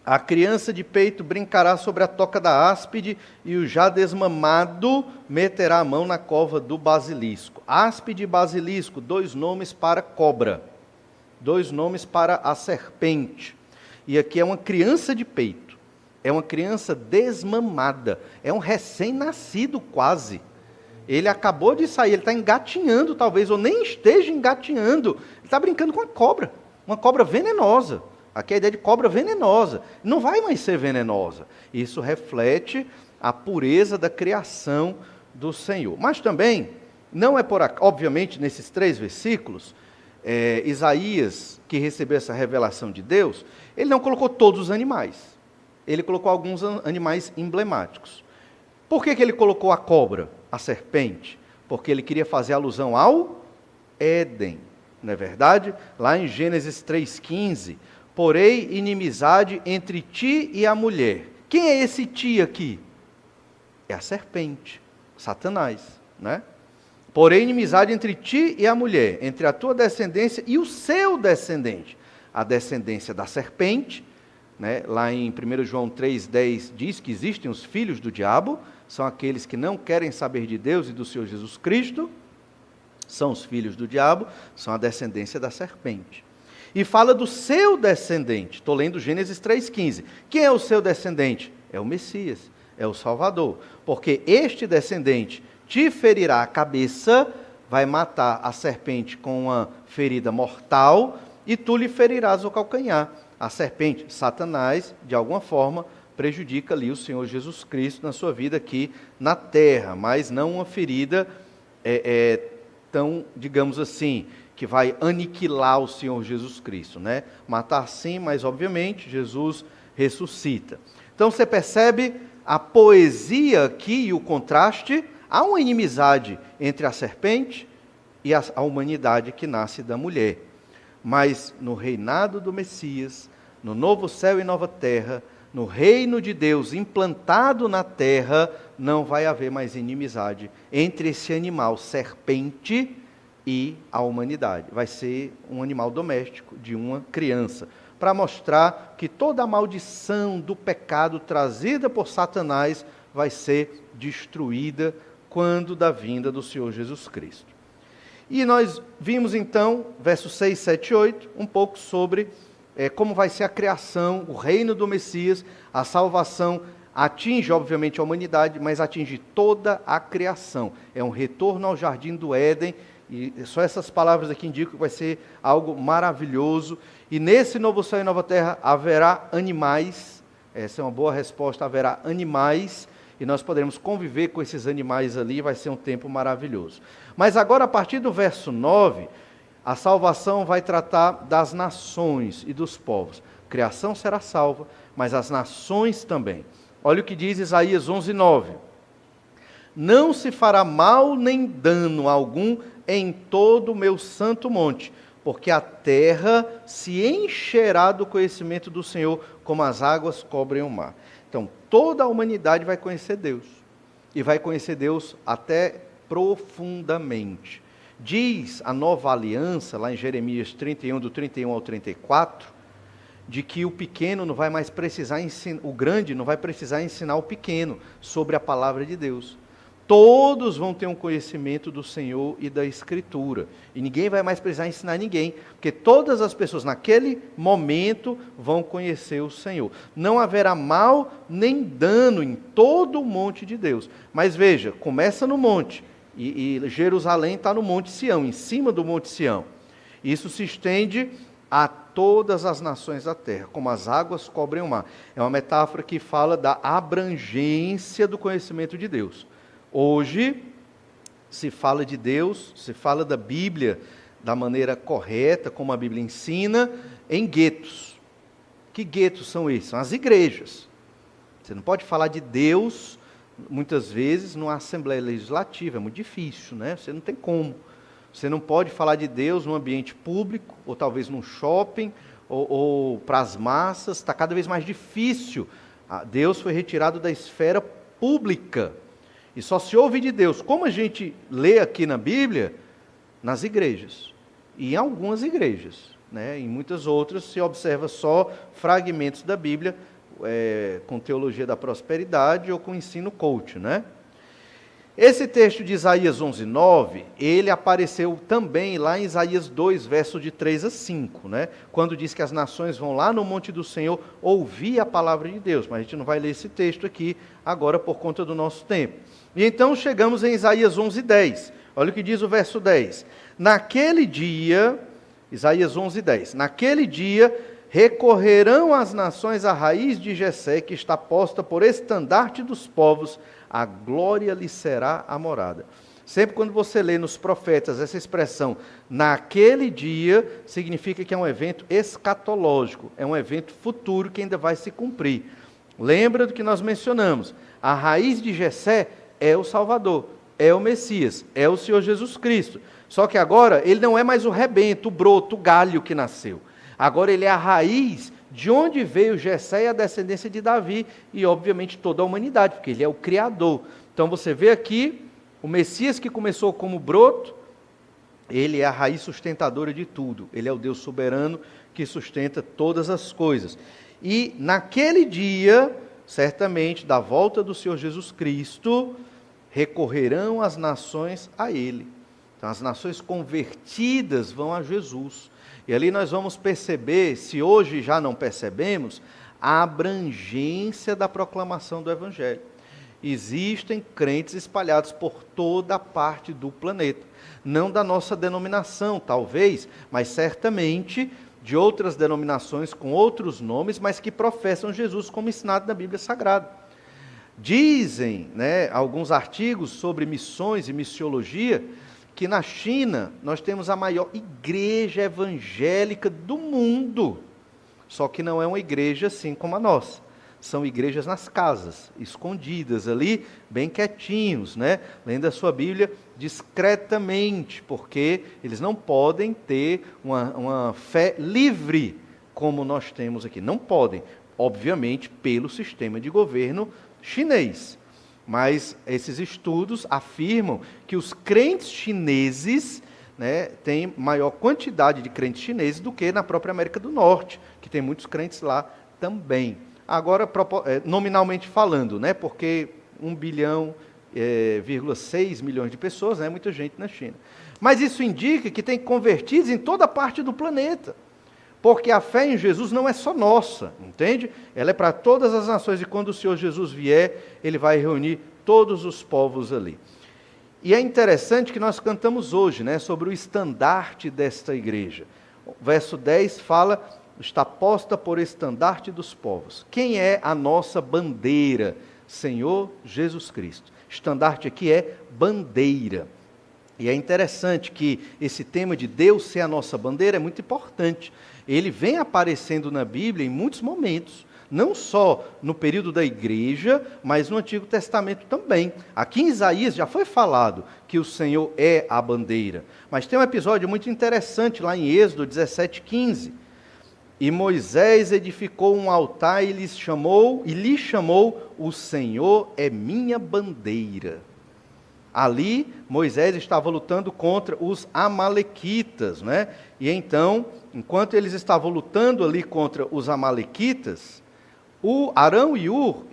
Speaker 1: A criança de peito brincará sobre a toca da áspide, e o já desmamado meterá a mão na cova do basilisco. Áspide e basilisco, 2 nomes para cobra, 2 nomes para a serpente. E aqui é uma criança de peito. É uma criança desmamada, é um recém-nascido quase. Ele acabou de sair, ele está engatinhando talvez, ou nem esteja engatinhando. Ele está brincando com uma cobra venenosa. Aqui é a ideia de cobra venenosa. Não vai mais ser venenosa. Isso reflete a pureza da criação do Senhor. Mas também, não é por obviamente, nesses 3 versículos, Isaías, que recebeu essa revelação de Deus, ele não colocou todos os animais. Ele colocou alguns animais emblemáticos. Por que ele colocou a cobra, a serpente? Porque ele queria fazer alusão ao Éden, não é verdade? Lá em Gênesis 3,15, porém inimizade entre ti e a mulher. Quem é esse ti aqui? É a serpente, Satanás, né? Porém inimizade entre ti e a mulher, entre a tua descendência e o seu descendente. A descendência da serpente, né? Lá em 1 João 3,10 diz que existem os filhos do diabo, são aqueles que não querem saber de Deus e do Senhor Jesus Cristo, são os filhos do diabo, são a descendência da serpente. E fala do seu descendente, estou lendo Gênesis 3,15. Quem é o seu descendente? É o Messias, é o Salvador, porque este descendente te ferirá a cabeça, vai matar a serpente com uma ferida mortal, e tu lhe ferirás o calcanhar. A serpente, Satanás, de alguma forma, prejudica ali o Senhor Jesus Cristo na sua vida aqui na terra, mas não uma ferida tão, digamos assim, que vai aniquilar o Senhor Jesus Cristo, né? Matar sim, mas obviamente Jesus ressuscita. Então você percebe a poesia aqui e o contraste. Há uma inimizade entre a serpente e a humanidade que nasce da mulher. Mas no reinado do Messias, no novo céu e nova terra, no reino de Deus implantado na terra, não vai haver mais inimizade entre esse animal serpente e a humanidade. Vai ser um animal doméstico de uma criança, para mostrar que toda a maldição do pecado trazida por Satanás vai ser destruída quando da vinda do Senhor Jesus Cristo. E nós vimos então, versos 6, 7 e 8, um pouco sobre como vai ser a criação, o reino do Messias, a salvação atinge, obviamente, a humanidade, mas atinge toda a criação. É um retorno ao jardim do Éden, e só essas palavras aqui indicam que vai ser algo maravilhoso. E nesse novo céu e nova terra haverá animais, essa é uma boa resposta, haverá animais, e nós poderemos conviver com esses animais ali, vai ser um tempo maravilhoso. Mas agora, a partir do verso 9, a salvação vai tratar das nações e dos povos. A criação será salva, mas as nações também. Olha o que diz Isaías 11:9. Não se fará mal nem dano algum em todo o meu santo monte, porque a terra se encherá do conhecimento do Senhor, como as águas cobrem o mar. Então, toda a humanidade vai conhecer Deus, e vai conhecer Deus até profundamente. Diz a nova aliança, lá em Jeremias 31, do 31 ao 34, de que o pequeno não vai mais precisar ensinar, o grande não vai precisar ensinar o pequeno sobre a palavra de Deus. Todos vão ter um conhecimento do Senhor e da Escritura. E ninguém vai mais precisar ensinar ninguém, porque todas as pessoas naquele momento vão conhecer o Senhor. Não haverá mal nem dano em todo o monte de Deus. Mas veja, começa no monte, e Jerusalém está no Monte Sião, em cima do Monte Sião. Isso se estende a todas as nações da terra, como as águas cobrem o mar. É uma metáfora que fala da abrangência do conhecimento de Deus. Hoje, se fala de Deus, se fala da Bíblia da maneira correta, como a Bíblia ensina, em guetos. Que guetos são esses? São as igrejas. Você não pode falar de Deus, muitas vezes, numa Assembleia Legislativa, é muito difícil, né? Você não tem como. Você não pode falar de Deus num ambiente público, ou talvez num shopping, ou para as massas. Está cada vez mais difícil. Deus foi retirado da esfera pública. E só se ouve de Deus, como a gente lê aqui na Bíblia, nas igrejas. E em algumas igrejas, né? Em muitas outras se observa só fragmentos da Bíblia, com teologia da prosperidade ou com ensino coach, né? Esse texto de Isaías 11:9, ele apareceu também lá em Isaías 2, verso de 3 a 5, né? Quando diz que as nações vão lá no monte do Senhor ouvir a palavra de Deus. Mas a gente não vai ler esse texto aqui agora por conta do nosso tempo. E então chegamos em Isaías 11:10. Olha o que diz o verso 10. Naquele dia, Isaías 11:10. Naquele dia recorrerão as nações à raiz de Jessé, que está posta por estandarte dos povos, a glória lhe será a morada. Sempre quando você lê nos profetas essa expressão, naquele dia, significa que é um evento escatológico, é um evento futuro que ainda vai se cumprir. Lembra do que nós mencionamos, a raiz de Jessé é o Salvador, é o Messias, é o Senhor Jesus Cristo. Só que agora ele não é mais o rebento, o broto, o galho que nasceu. Agora ele é a raiz de onde veio Jessé e a descendência de Davi, e obviamente toda a humanidade, porque ele é o Criador. Então você vê aqui, o Messias que começou como broto, ele é a raiz sustentadora de tudo. Ele é o Deus soberano que sustenta todas as coisas. E naquele dia, certamente, da volta do Senhor Jesus Cristo, recorrerão as nações a Ele. Então as nações convertidas vão a Jesus. E ali nós vamos perceber, se hoje já não percebemos, a abrangência da proclamação do Evangelho. Existem crentes espalhados por toda a parte do planeta. Não da nossa denominação, talvez, mas certamente de outras denominações com outros nomes, mas que professam Jesus como ensinado na Bíblia Sagrada. Dizem, né, alguns artigos sobre missões e missiologia, que na China nós temos a maior igreja evangélica do mundo. Só que não é uma igreja assim como a nossa. São igrejas nas casas, escondidas ali, bem quietinhos, né? Lendo a sua Bíblia discretamente, porque eles não podem ter uma fé livre como nós temos aqui. Não podem, obviamente, pelo sistema de governo chinês. Mas esses estudos afirmam que os crentes chineses, né, têm maior quantidade de crentes chineses do que na própria América do Norte, que tem muitos crentes lá também. Agora, nominalmente falando, né, porque 1,6 bilhão de pessoas, né, muita gente na China. Mas isso indica que tem convertidos em toda parte do planeta. porque a fé em Jesus não é só nossa, entende? Ela é para todas as nações, e quando o Senhor Jesus vier, Ele vai reunir todos os povos ali. E é interessante que nós cantamos hoje, né, sobre o estandarte desta igreja. O verso 10 fala, está posta por estandarte dos povos. Quem é a nossa bandeira? Senhor Jesus Cristo. Estandarte aqui é bandeira. E é interessante que esse tema de Deus ser a nossa bandeira é muito importante. Ele vem aparecendo na Bíblia em muitos momentos, não só no período da igreja, mas no Antigo Testamento também. Aqui em Isaías já foi falado que o Senhor é a bandeira. Mas tem um episódio muito interessante lá em Êxodo 17:15. E Moisés edificou um altar e lhe chamou, o Senhor é minha bandeira. Ali, Moisés estava lutando contra os amalequitas, né? E então, enquanto eles estavam lutando ali contra os amalequitas, o Arão e Ur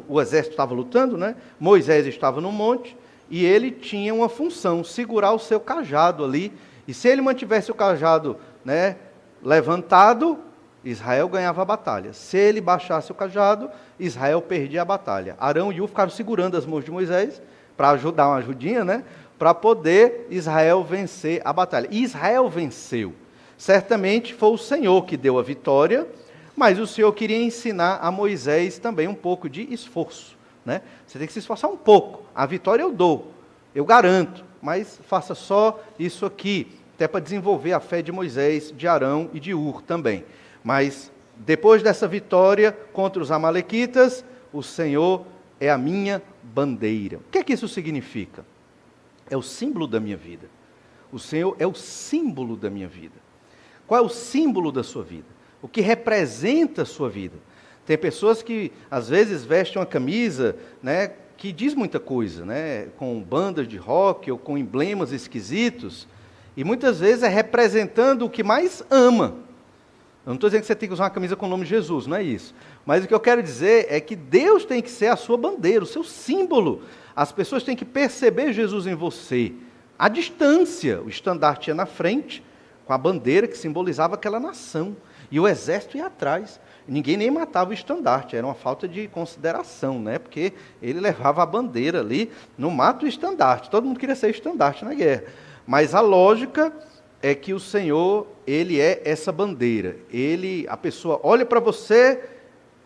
Speaker 1: o exército estava lutando, né? Moisés estava no monte e ele tinha uma função, segurar o seu cajado ali. E se ele mantivesse o cajado, né, levantado, Israel ganhava a batalha. Se ele baixasse o cajado, Israel perdia a batalha. Arão e Ur ficaram segurando as mãos de Moisés para ajudar uma ajudinha, né? Para poder Israel vencer a batalha. E Israel venceu. Certamente foi o Senhor que deu a vitória, mas o Senhor queria ensinar a Moisés também um pouco de esforço, né? Você tem que se esforçar um pouco. A vitória eu dou, eu garanto, mas faça só isso aqui, até para desenvolver a fé de Moisés, de Arão e de Ur também. Mas depois dessa vitória contra os amalequitas, o Senhor é a minha bandeira. O que é que isso significa? É o símbolo da minha vida. O Senhor é o símbolo da minha vida. Qual é o símbolo da sua vida? O que representa a sua vida? Tem pessoas que às vezes vestem uma camisa, né, que diz muita coisa, né, com bandas de rock ou com emblemas esquisitos, e muitas vezes é representando o que mais ama. Eu não estou dizendo que você tem que usar uma camisa com o nome de Jesus, não é isso. Mas o que eu quero dizer é que Deus tem que ser a sua bandeira, o seu símbolo. As pessoas têm que perceber Jesus em você. À distância, o estandarte ia na frente, com a bandeira que simbolizava aquela nação. E o exército ia atrás. Ninguém nem matava o estandarte, era uma falta de consideração, né? Porque ele levava a bandeira ali, não mata o estandarte. Todo mundo queria ser estandarte na guerra. Mas a lógica é que o Senhor, Ele é essa bandeira. A pessoa olha para você,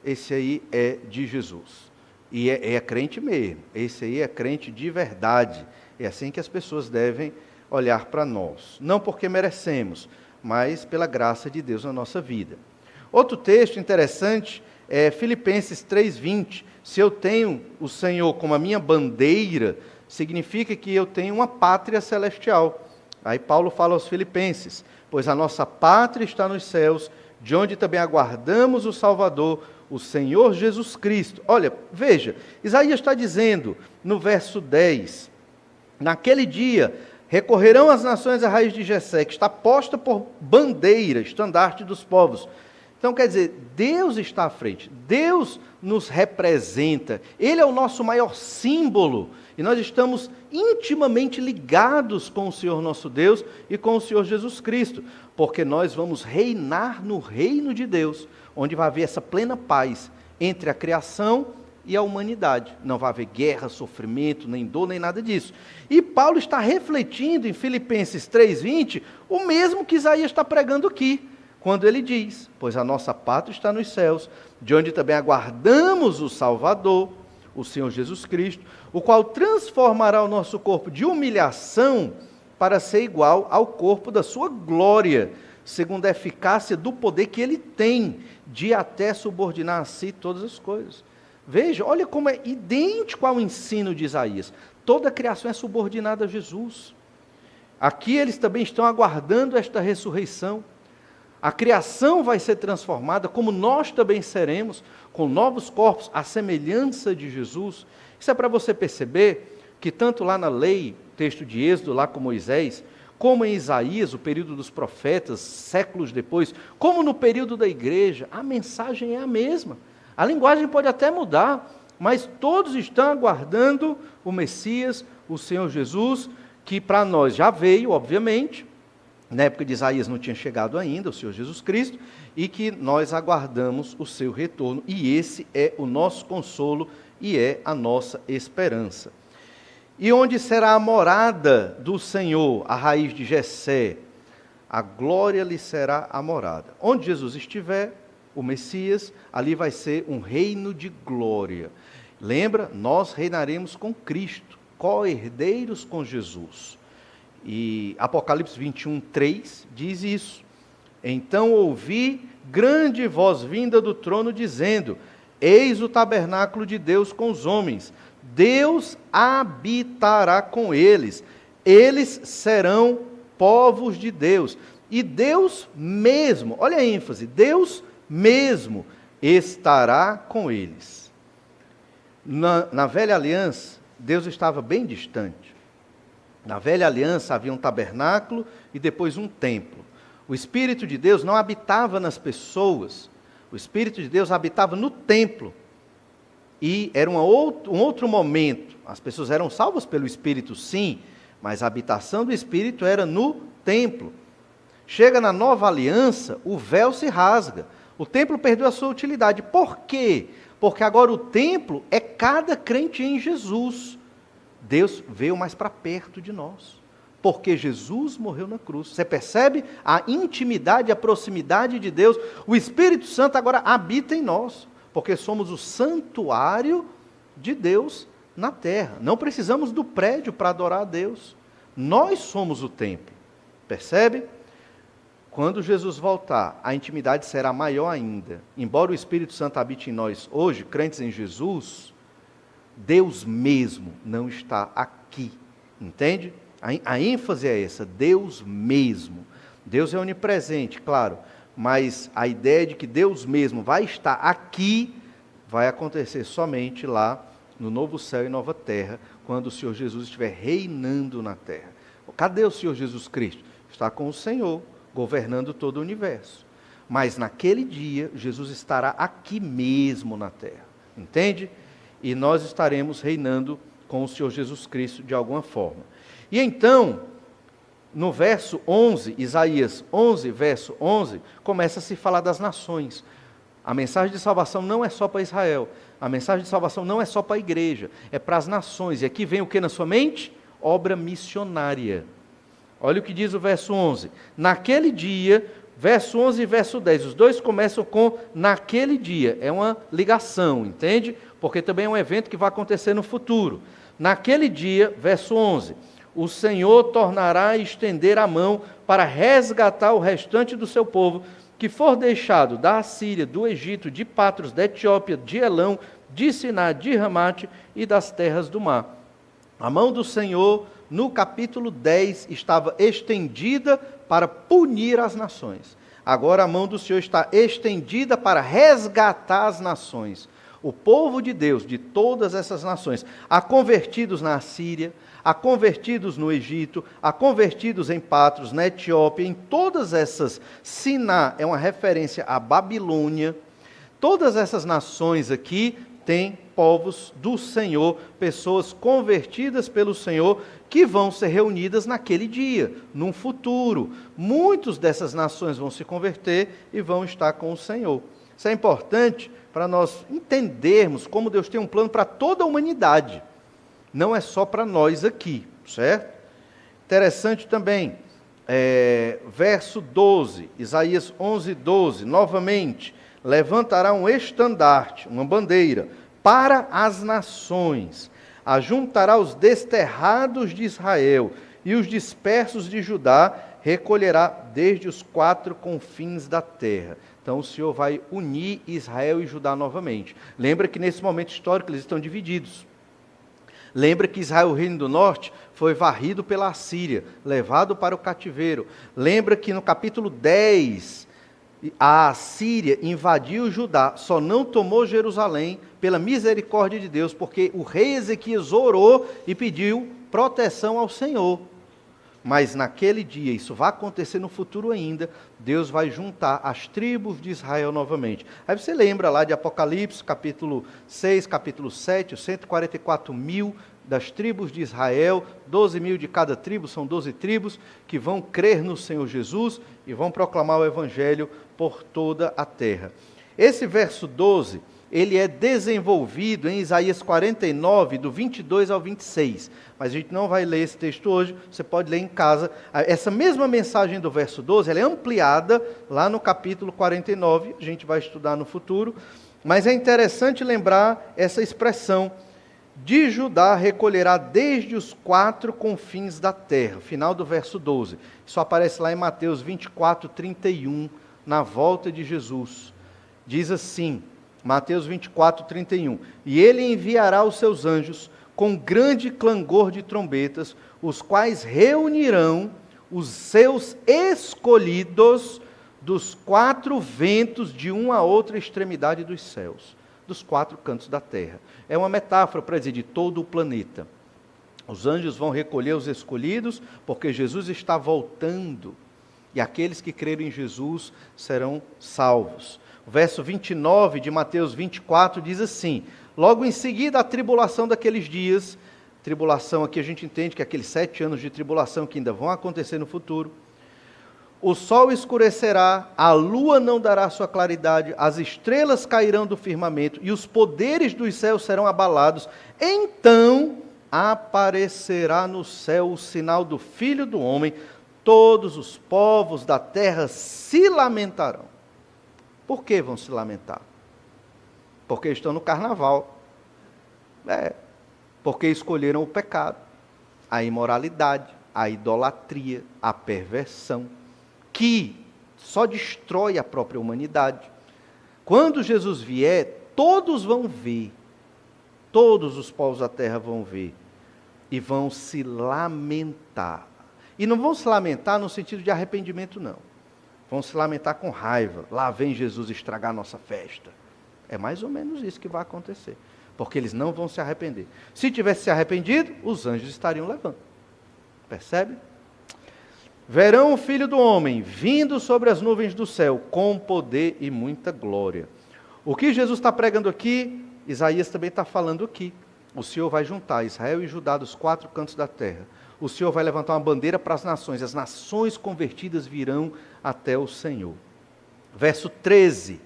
Speaker 1: esse aí é de Jesus. E é crente mesmo, esse aí é crente de verdade. É assim que as pessoas devem olhar para nós. Não porque merecemos, mas pela graça de Deus na nossa vida. Outro texto interessante é Filipenses 3:20. Se eu tenho o Senhor como a minha bandeira, significa que eu tenho uma pátria celestial. Aí Paulo fala aos Filipenses, pois a nossa pátria está nos céus, de onde também aguardamos o Salvador, o Senhor Jesus Cristo. Olha, veja, Isaías está dizendo no verso 10, naquele dia recorrerão as nações à raiz de Jessé, que está posta por bandeira, estandarte dos povos. Então quer dizer, Deus está à frente, Deus nos representa, Ele é o nosso maior símbolo, e nós estamos intimamente ligados com o Senhor nosso Deus e com o Senhor Jesus Cristo, porque nós vamos reinar no reino de Deus, onde vai haver essa plena paz entre a criação e a humanidade. Não vai haver guerra, sofrimento, nem dor, nem nada disso. E Paulo está refletindo em Filipenses 3:20, o mesmo que Isaías está pregando aqui, quando ele diz, pois a nossa pátria está nos céus, de onde também aguardamos o Salvador, o Senhor Jesus Cristo, o qual transformará o nosso corpo de humilhação para ser igual ao corpo da sua glória, segundo a eficácia do poder que ele tem de até subordinar a si todas as coisas. Veja, olha como é idêntico ao ensino de Isaías. Toda a criação é subordinada a Jesus. Aqui eles também estão aguardando esta ressurreição. A criação vai ser transformada, como nós também seremos, com novos corpos, à semelhança de Jesus. Isso é para você perceber que tanto lá na lei, texto de Êxodo, lá com Moisés, como em Isaías, o período dos profetas, séculos depois, como no período da igreja, a mensagem é a mesma. A linguagem pode até mudar, mas todos estão aguardando o Messias, o Senhor Jesus, que para nós já veio, obviamente, na época de Isaías não tinha chegado ainda o Senhor Jesus Cristo, e que nós aguardamos o seu retorno, e esse é o nosso consolo e é a nossa esperança. E onde será a morada do Senhor, a raiz de Jessé? A glória lhe será a morada. Onde Jesus estiver, o Messias, ali vai ser um reino de glória. Lembra? Nós reinaremos com Cristo, co-herdeiros com Jesus. E Apocalipse 21:3 diz isso. Então ouvi grande voz vinda do trono dizendo: eis o tabernáculo de Deus com os homens. Deus habitará com eles. Eles serão povos de Deus. E Deus mesmo, olha a ênfase, Deus mesmo estará com eles. Na velha aliança, Deus estava bem distante. Na velha aliança havia um tabernáculo e depois um templo. O Espírito de Deus não habitava nas pessoas. O Espírito de Deus habitava no templo. E era um outro momento. As pessoas eram salvas pelo Espírito, sim, mas a habitação do Espírito era no templo. Chega na nova aliança, o véu se rasga. O templo perdeu a sua utilidade. Por quê? Porque agora o templo é cada crente em Jesus. Deus veio mais para perto de nós, porque Jesus morreu na cruz. Você percebe a intimidade, a proximidade de Deus? O Espírito Santo agora habita em nós, porque somos o santuário de Deus na terra. Não precisamos do prédio para adorar a Deus. Nós somos o templo. Percebe? Quando Jesus voltar, a intimidade será maior ainda. Embora o Espírito Santo habite em nós hoje, crentes em Jesus, Deus mesmo não está aqui. Entende? A ênfase é essa, Deus mesmo. Deus é onipresente, claro, mas a ideia de que Deus mesmo vai estar aqui, vai acontecer somente lá no novo céu e nova terra, quando o Senhor Jesus estiver reinando na terra. Cadê o Senhor Jesus Cristo? Está com o Senhor, governando todo o universo. Mas naquele dia, Jesus estará aqui mesmo na terra. Entende? E nós estaremos reinando com o Senhor Jesus Cristo de alguma forma. E então, no verso 11, Isaías 11, verso 11, começa a se falar das nações. A mensagem de salvação não é só para Israel. A mensagem de salvação não é só para a igreja. É para as nações. E aqui vem o que na sua mente? Obra missionária. Olha o que diz o verso 11. Naquele dia, verso 11 e verso 10. Os dois começam com naquele dia. É uma ligação, entende? Porque também é um evento que vai acontecer no futuro. Naquele dia, verso 11. O Senhor tornará a estender a mão para resgatar o restante do seu povo, que for deixado da Assíria, do Egito, de Patros, da Etiópia, de Elão, de Siná, de Ramate e das terras do mar. A mão do Senhor, no capítulo 10, estava estendida para punir as nações. Agora a mão do Senhor está estendida para resgatar as nações. O povo de Deus, de todas essas nações, há convertidos na Assíria, há convertidos no Egito, há convertidos em Patros, na Etiópia, em todas essas. Siná é uma referência à Babilônia. Todas essas nações aqui têm povos do Senhor, pessoas convertidas pelo Senhor, que vão ser reunidas naquele dia, num futuro. Muitas dessas nações vão se converter e vão estar com o Senhor. Isso é importante para nós entendermos como Deus tem um plano para toda a humanidade. Não é só para nós aqui, certo? Interessante também, verso 12, Isaías 11, 12, novamente, levantará um estandarte, uma bandeira, para as nações, ajuntará os desterrados de Israel e os dispersos de Judá, recolherá desde os 4 confins da terra. Então o Senhor vai unir Israel e Judá novamente. Lembra que nesse momento histórico eles estão divididos. Lembra que Israel, o reino do norte, foi varrido pela Assíria, levado para o cativeiro. Lembra que no capítulo 10, a Assíria invadiu Judá, só não tomou Jerusalém pela misericórdia de Deus, porque o rei Ezequias orou e pediu proteção ao Senhor. Mas naquele dia, isso vai acontecer no futuro ainda, Deus vai juntar as tribos de Israel novamente. Aí você lembra lá de Apocalipse, capítulo 6, capítulo 7, os 144 mil das tribos de Israel, 12 mil de cada tribo, são 12 tribos, que vão crer no Senhor Jesus e vão proclamar o Evangelho por toda a terra. Esse verso 12, ele é desenvolvido em Isaías 49, do 22 ao 26. Mas a gente não vai ler esse texto hoje, você pode ler em casa. Essa mesma mensagem do verso 12, ela é ampliada lá no capítulo 49, a gente vai estudar no futuro. Mas é interessante lembrar essa expressão: de Judá recolherá desde os 4 confins da terra, final do verso 12. Isso aparece lá em Mateus 24, 31, na volta de Jesus. Diz assim, Mateus 24, 31, e ele enviará os seus anjos com grande clangor de trombetas, os quais reunirão os seus escolhidos dos 4 ventos de uma a outra extremidade dos céus, dos 4 cantos da terra. É uma metáfora para dizer de todo o planeta. Os anjos vão recolher os escolhidos, porque Jesus está voltando, e aqueles que creram em Jesus serão salvos. O verso 29 de Mateus 24 diz assim: logo em seguida a tribulação daqueles dias, tribulação aqui a gente entende que é aqueles 7 anos de tribulação que ainda vão acontecer no futuro, o sol escurecerá, a lua não dará sua claridade, as estrelas cairão do firmamento e os poderes dos céus serão abalados. Então aparecerá no céu o sinal do Filho do Homem, todos os povos da terra se lamentarão. Por que vão se lamentar? Porque estão no carnaval. Porque escolheram o pecado, a imoralidade, a idolatria, a perversão, que só destrói a própria humanidade. Quando Jesus vier, todos vão ver, todos os povos da terra vão ver, e vão se lamentar. E não vão se lamentar no sentido de arrependimento, não. Vão se lamentar com raiva. Lá vem Jesus estragar a nossa festa. É mais ou menos isso que vai acontecer. Porque eles não vão se arrepender. Se tivesse se arrependido, os anjos estariam levando. Percebe? Verão o Filho do Homem vindo sobre as nuvens do céu, com poder e muita glória. O que Jesus está pregando aqui, Isaías também está falando aqui. O Senhor vai juntar Israel e Judá dos 4 cantos da terra. O Senhor vai levantar uma bandeira para as nações convertidas virão até o Senhor. Verso 13,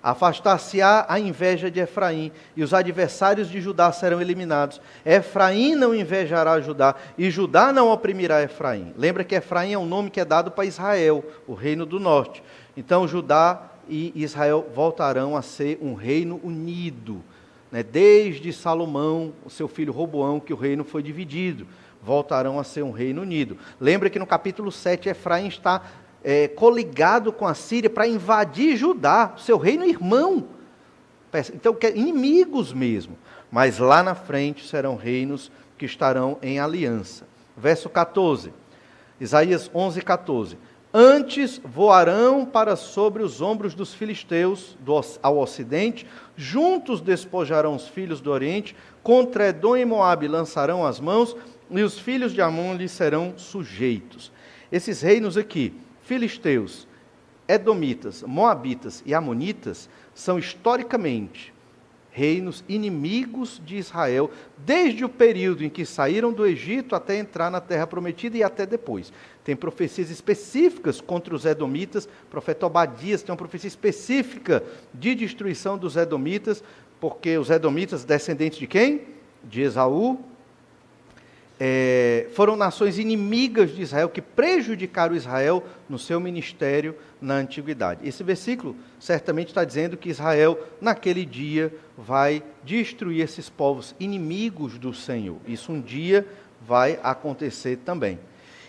Speaker 1: afastar-se-á a inveja de Efraim, e os adversários de Judá serão eliminados. Efraim não invejará Judá, e Judá não oprimirá Efraim. Lembra que Efraim é um nome que é dado para Israel, o reino do norte. Então Judá e Israel voltarão a ser um reino unido, né? Desde Salomão, o seu filho Roboão, que o reino foi dividido. Voltarão a ser um reino unido. Lembra que no capítulo 7, Efraim está coligado com a Síria para invadir Judá, seu reino irmão. Então, inimigos mesmo. Mas lá na frente serão reinos que estarão em aliança. Verso 14, Isaías 11, 14. Antes voarão para sobre os ombros dos filisteus ao ocidente, juntos despojarão os filhos do oriente, contra Edom e Moabe lançarão as mãos, e os filhos de Amon lhes serão sujeitos. Esses reinos aqui, filisteus, edomitas, moabitas e amonitas, são historicamente reinos inimigos de Israel, desde o período em que saíram do Egito até entrar na terra prometida e até depois. Tem profecias específicas contra os edomitas, o profeta Obadias tem uma profecia específica de destruição dos edomitas, porque os edomitas, descendentes de quem? De Esaú, foram nações inimigas de Israel, que prejudicaram Israel no seu ministério na antiguidade. Esse versículo certamente está dizendo que Israel, naquele dia, vai destruir esses povos inimigos do Senhor. Isso um dia vai acontecer também.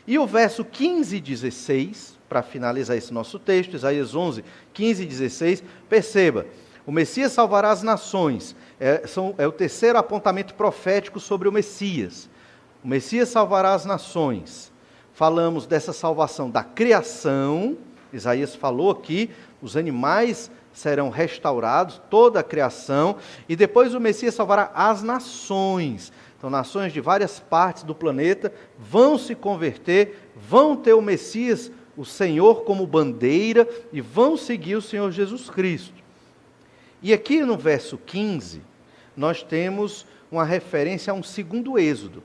Speaker 1: E o verso 15 e 16, para finalizar esse nosso texto, Isaías 11, 15 e 16, perceba, o Messias salvará as nações. É o terceiro apontamento profético sobre o Messias. O Messias salvará as nações. Falamos dessa salvação da criação. Isaías falou aqui, os animais serão restaurados, toda a criação. E depois o Messias salvará as nações. Então, nações de várias partes do planeta vão se converter, vão ter o Messias, o Senhor, como bandeira e vão seguir o Senhor Jesus Cristo. E aqui no verso 15, nós temos uma referência a um segundo êxodo.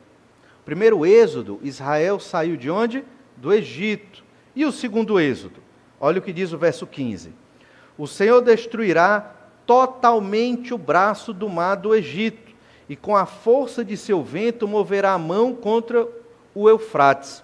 Speaker 1: O primeiro êxodo, Israel saiu de onde? Do Egito. E o segundo êxodo? Olha o que diz o verso 15. O Senhor destruirá totalmente o braço do mar do Egito, e com a força de seu vento moverá a mão contra o Eufrates,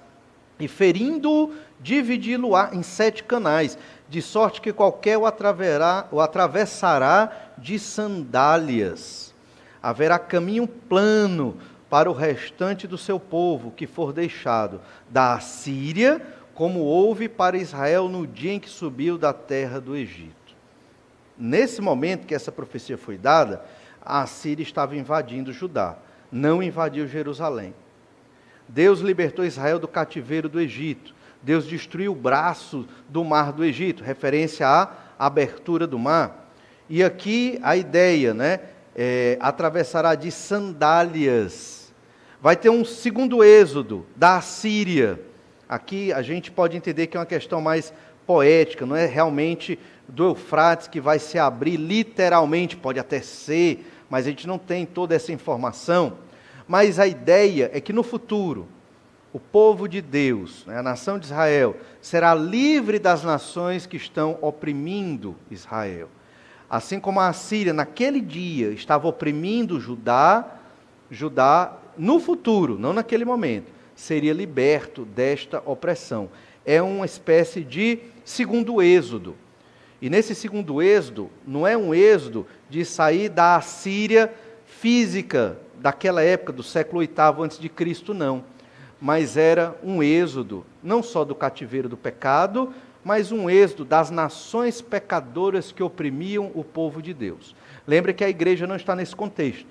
Speaker 1: e ferindo-o, dividi-lo-á em 7 canais, de sorte que qualquer o atravessará de sandálias. Haverá caminho plano para o restante do seu povo, que for deixado da Assíria, como houve para Israel no dia em que subiu da terra do Egito. Nesse momento que essa profecia foi dada, a Assíria estava invadindo Judá, não invadiu Jerusalém. Deus libertou Israel do cativeiro do Egito. Deus destruiu o braço do mar do Egito, referência à abertura do mar. E aqui a ideia, atravessará de sandálias. Vai ter um segundo êxodo da Assíria. Aqui a gente pode entender que é uma questão mais poética, não é realmente do Eufrates que vai se abrir literalmente, pode até ser, mas a gente não tem toda essa informação. Mas a ideia é que no futuro, o povo de Deus, a nação de Israel, será livre das nações que estão oprimindo Israel. Assim como a Assíria, naquele dia, estava oprimindo Judá, no futuro, não naquele momento, seria liberto desta opressão. É uma espécie de segundo êxodo. E nesse segundo êxodo, não é um êxodo de sair da Assíria física, daquela época, do século VIII a.C., não. Mas era um êxodo, não só do cativeiro do pecado, mas um êxodo das nações pecadoras que oprimiam o povo de Deus. Lembre que a igreja não está nesse contexto.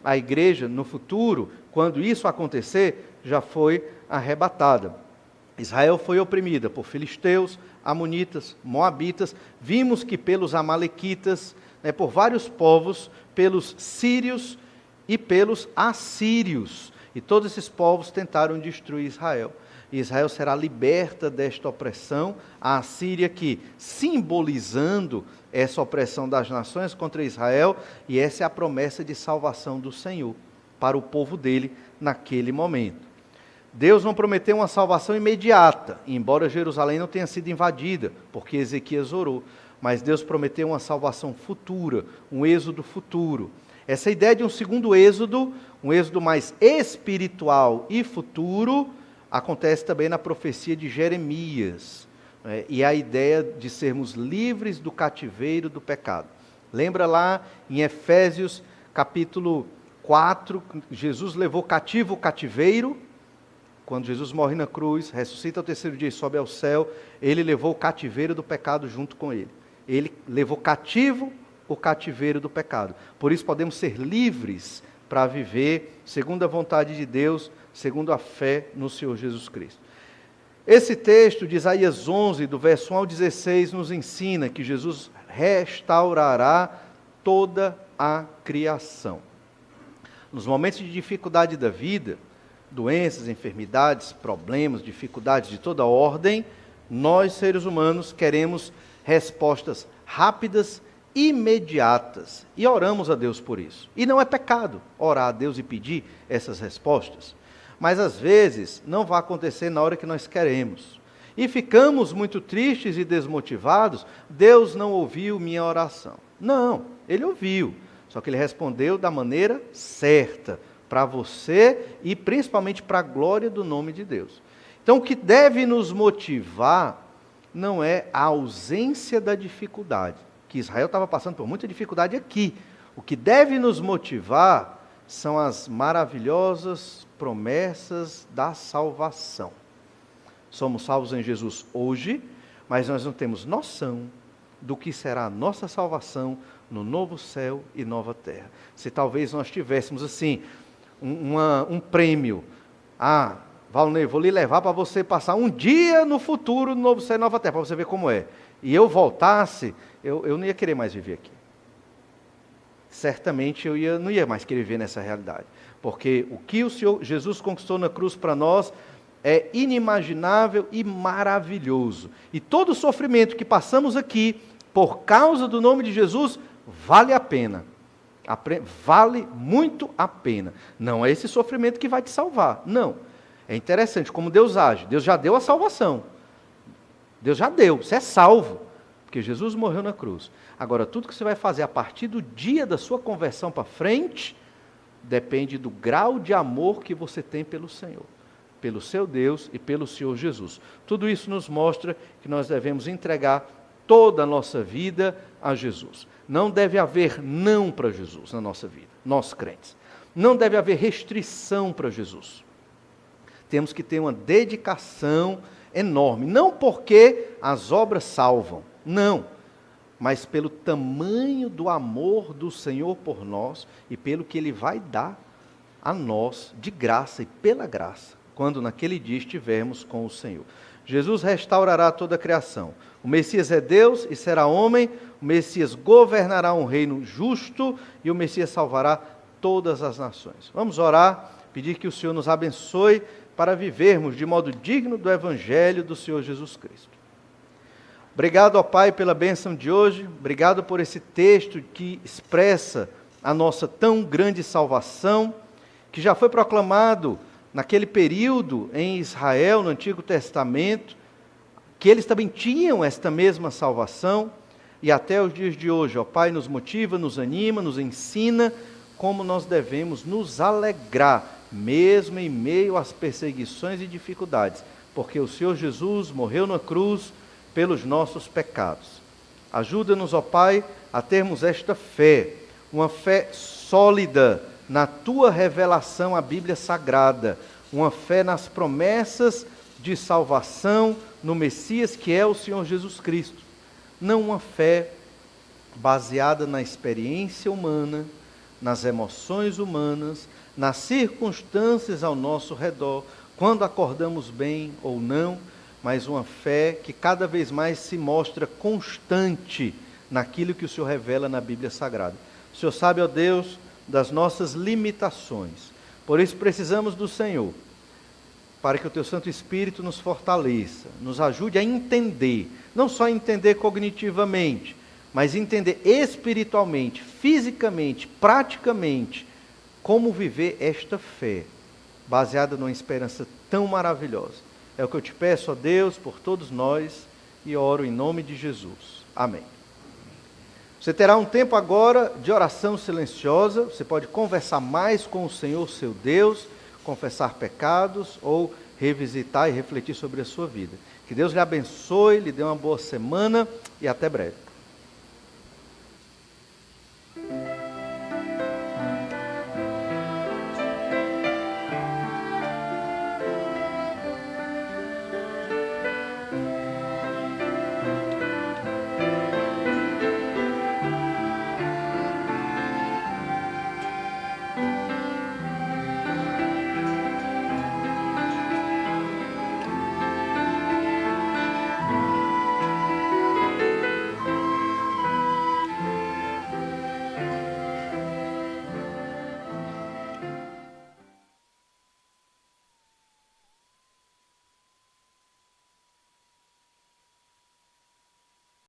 Speaker 1: A igreja, no futuro, quando isso acontecer, já foi arrebatada. Israel foi oprimida por filisteus, amonitas, moabitas. Vimos que pelos amalequitas, por vários povos, pelos sírios e pelos assírios. E todos esses povos tentaram destruir Israel. E Israel será liberta desta opressão. A Assíria que, simbolizando essa opressão das nações contra Israel, e essa é a promessa de salvação do Senhor para o povo dele naquele momento. Deus não prometeu uma salvação imediata, embora Jerusalém não tenha sido invadida, porque Ezequias orou. Mas Deus prometeu uma salvação futura, um êxodo futuro. Essa ideia de um segundo êxodo, um êxodo mais espiritual e futuro, acontece também na profecia de Jeremias. E a ideia de sermos livres do cativeiro do pecado. Lembra lá em Efésios capítulo 4, Jesus levou cativo o cativeiro. Quando Jesus morre na cruz, ressuscita ao terceiro dia e sobe ao céu, ele levou o cativeiro do pecado junto com ele. Ele levou cativo o cativeiro do pecado. Por isso podemos ser livres para viver segundo a vontade de Deus, segundo a fé no Senhor Jesus Cristo. Esse texto de Isaías 11, do verso 1 ao 16, nos ensina que Jesus restaurará toda a criação. Nos momentos de dificuldade da vida, doenças, enfermidades, problemas, dificuldades de toda ordem, nós, seres humanos, queremos respostas rápidas, imediatas, e oramos a Deus por isso. E não é pecado orar a Deus e pedir essas respostas, mas às vezes não vai acontecer na hora que nós queremos. E ficamos muito tristes e desmotivados, Deus não ouviu minha oração. Não, Ele ouviu, só que Ele respondeu da maneira certa, para você e principalmente para a glória do nome de Deus. Então, o que deve nos motivar não é a ausência da dificuldade, que Israel estava passando por muita dificuldade aqui. O que deve nos motivar são as maravilhosas promessas da salvação. Somos salvos em Jesus hoje, mas nós não temos noção do que será a nossa salvação no novo céu e nova terra. Se talvez nós tivéssemos assim, um prêmio. Valnei, vou lhe levar para você passar um dia no futuro, no novo céu e nova terra, para você ver como é. E eu voltasse, eu não ia querer mais viver aqui. Certamente eu não ia mais querer viver nessa realidade. Porque o que o Senhor Jesus conquistou na cruz para nós é inimaginável e maravilhoso. E todo o sofrimento que passamos aqui, por causa do nome de Jesus, vale a pena. Vale muito a pena. Não é esse sofrimento que vai te salvar. Não. É interessante como Deus age. Deus já deu a salvação. Deus já deu. Você é salvo. Porque Jesus morreu na cruz. Agora, tudo que você vai fazer a partir do dia da sua conversão para frente, depende do grau de amor que você tem pelo Senhor, pelo seu Deus e pelo Senhor Jesus. Tudo isso nos mostra que nós devemos entregar toda a nossa vida a Jesus. Não deve haver não para Jesus na nossa vida, nós crentes. Não deve haver restrição para Jesus. Temos que ter uma dedicação enorme, não porque as obras salvam, não, mas pelo tamanho do amor do Senhor por nós e pelo que Ele vai dar a nós de graça e pela graça, quando naquele dia estivermos com o Senhor. Jesus restaurará toda a criação. O Messias é Deus e será homem, o Messias governará um reino justo e o Messias salvará todas as nações. Vamos orar, pedir que o Senhor nos abençoe para vivermos de modo digno do Evangelho do Senhor Jesus Cristo. Obrigado, ó Pai, pela bênção de hoje, obrigado por esse texto que expressa a nossa tão grande salvação, que já foi proclamado naquele período em Israel, no Antigo Testamento, que eles também tinham esta mesma salvação, e até os dias de hoje, ó Pai, nos motiva, nos anima, nos ensina como nós devemos nos alegrar, mesmo em meio às perseguições e dificuldades, porque o Senhor Jesus morreu na cruz pelos nossos pecados. Ajuda-nos, ó Pai, a termos esta fé, uma fé sólida na Tua revelação à Bíblia Sagrada, uma fé nas promessas de salvação no Messias que é o Senhor Jesus Cristo. Não uma fé baseada na experiência humana, nas emoções humanas, nas circunstâncias ao nosso redor, quando acordamos bem ou não, mas uma fé que cada vez mais se mostra constante naquilo que o Senhor revela na Bíblia Sagrada. O Senhor sabe, ó Deus, das nossas limitações. Por isso precisamos do Senhor, para que o Teu Santo Espírito nos fortaleça, nos ajude a entender, não só entender cognitivamente, mas entender espiritualmente, fisicamente, praticamente, como viver esta fé, baseada numa esperança tão maravilhosa. É o que eu te peço, ó Deus, por todos nós, e oro em nome de Jesus. Amém. Você terá um tempo agora de oração silenciosa, você pode conversar mais com o Senhor, seu Deus, confessar pecados ou revisitar e refletir sobre a sua vida. Que Deus lhe abençoe, lhe dê uma boa semana e até breve.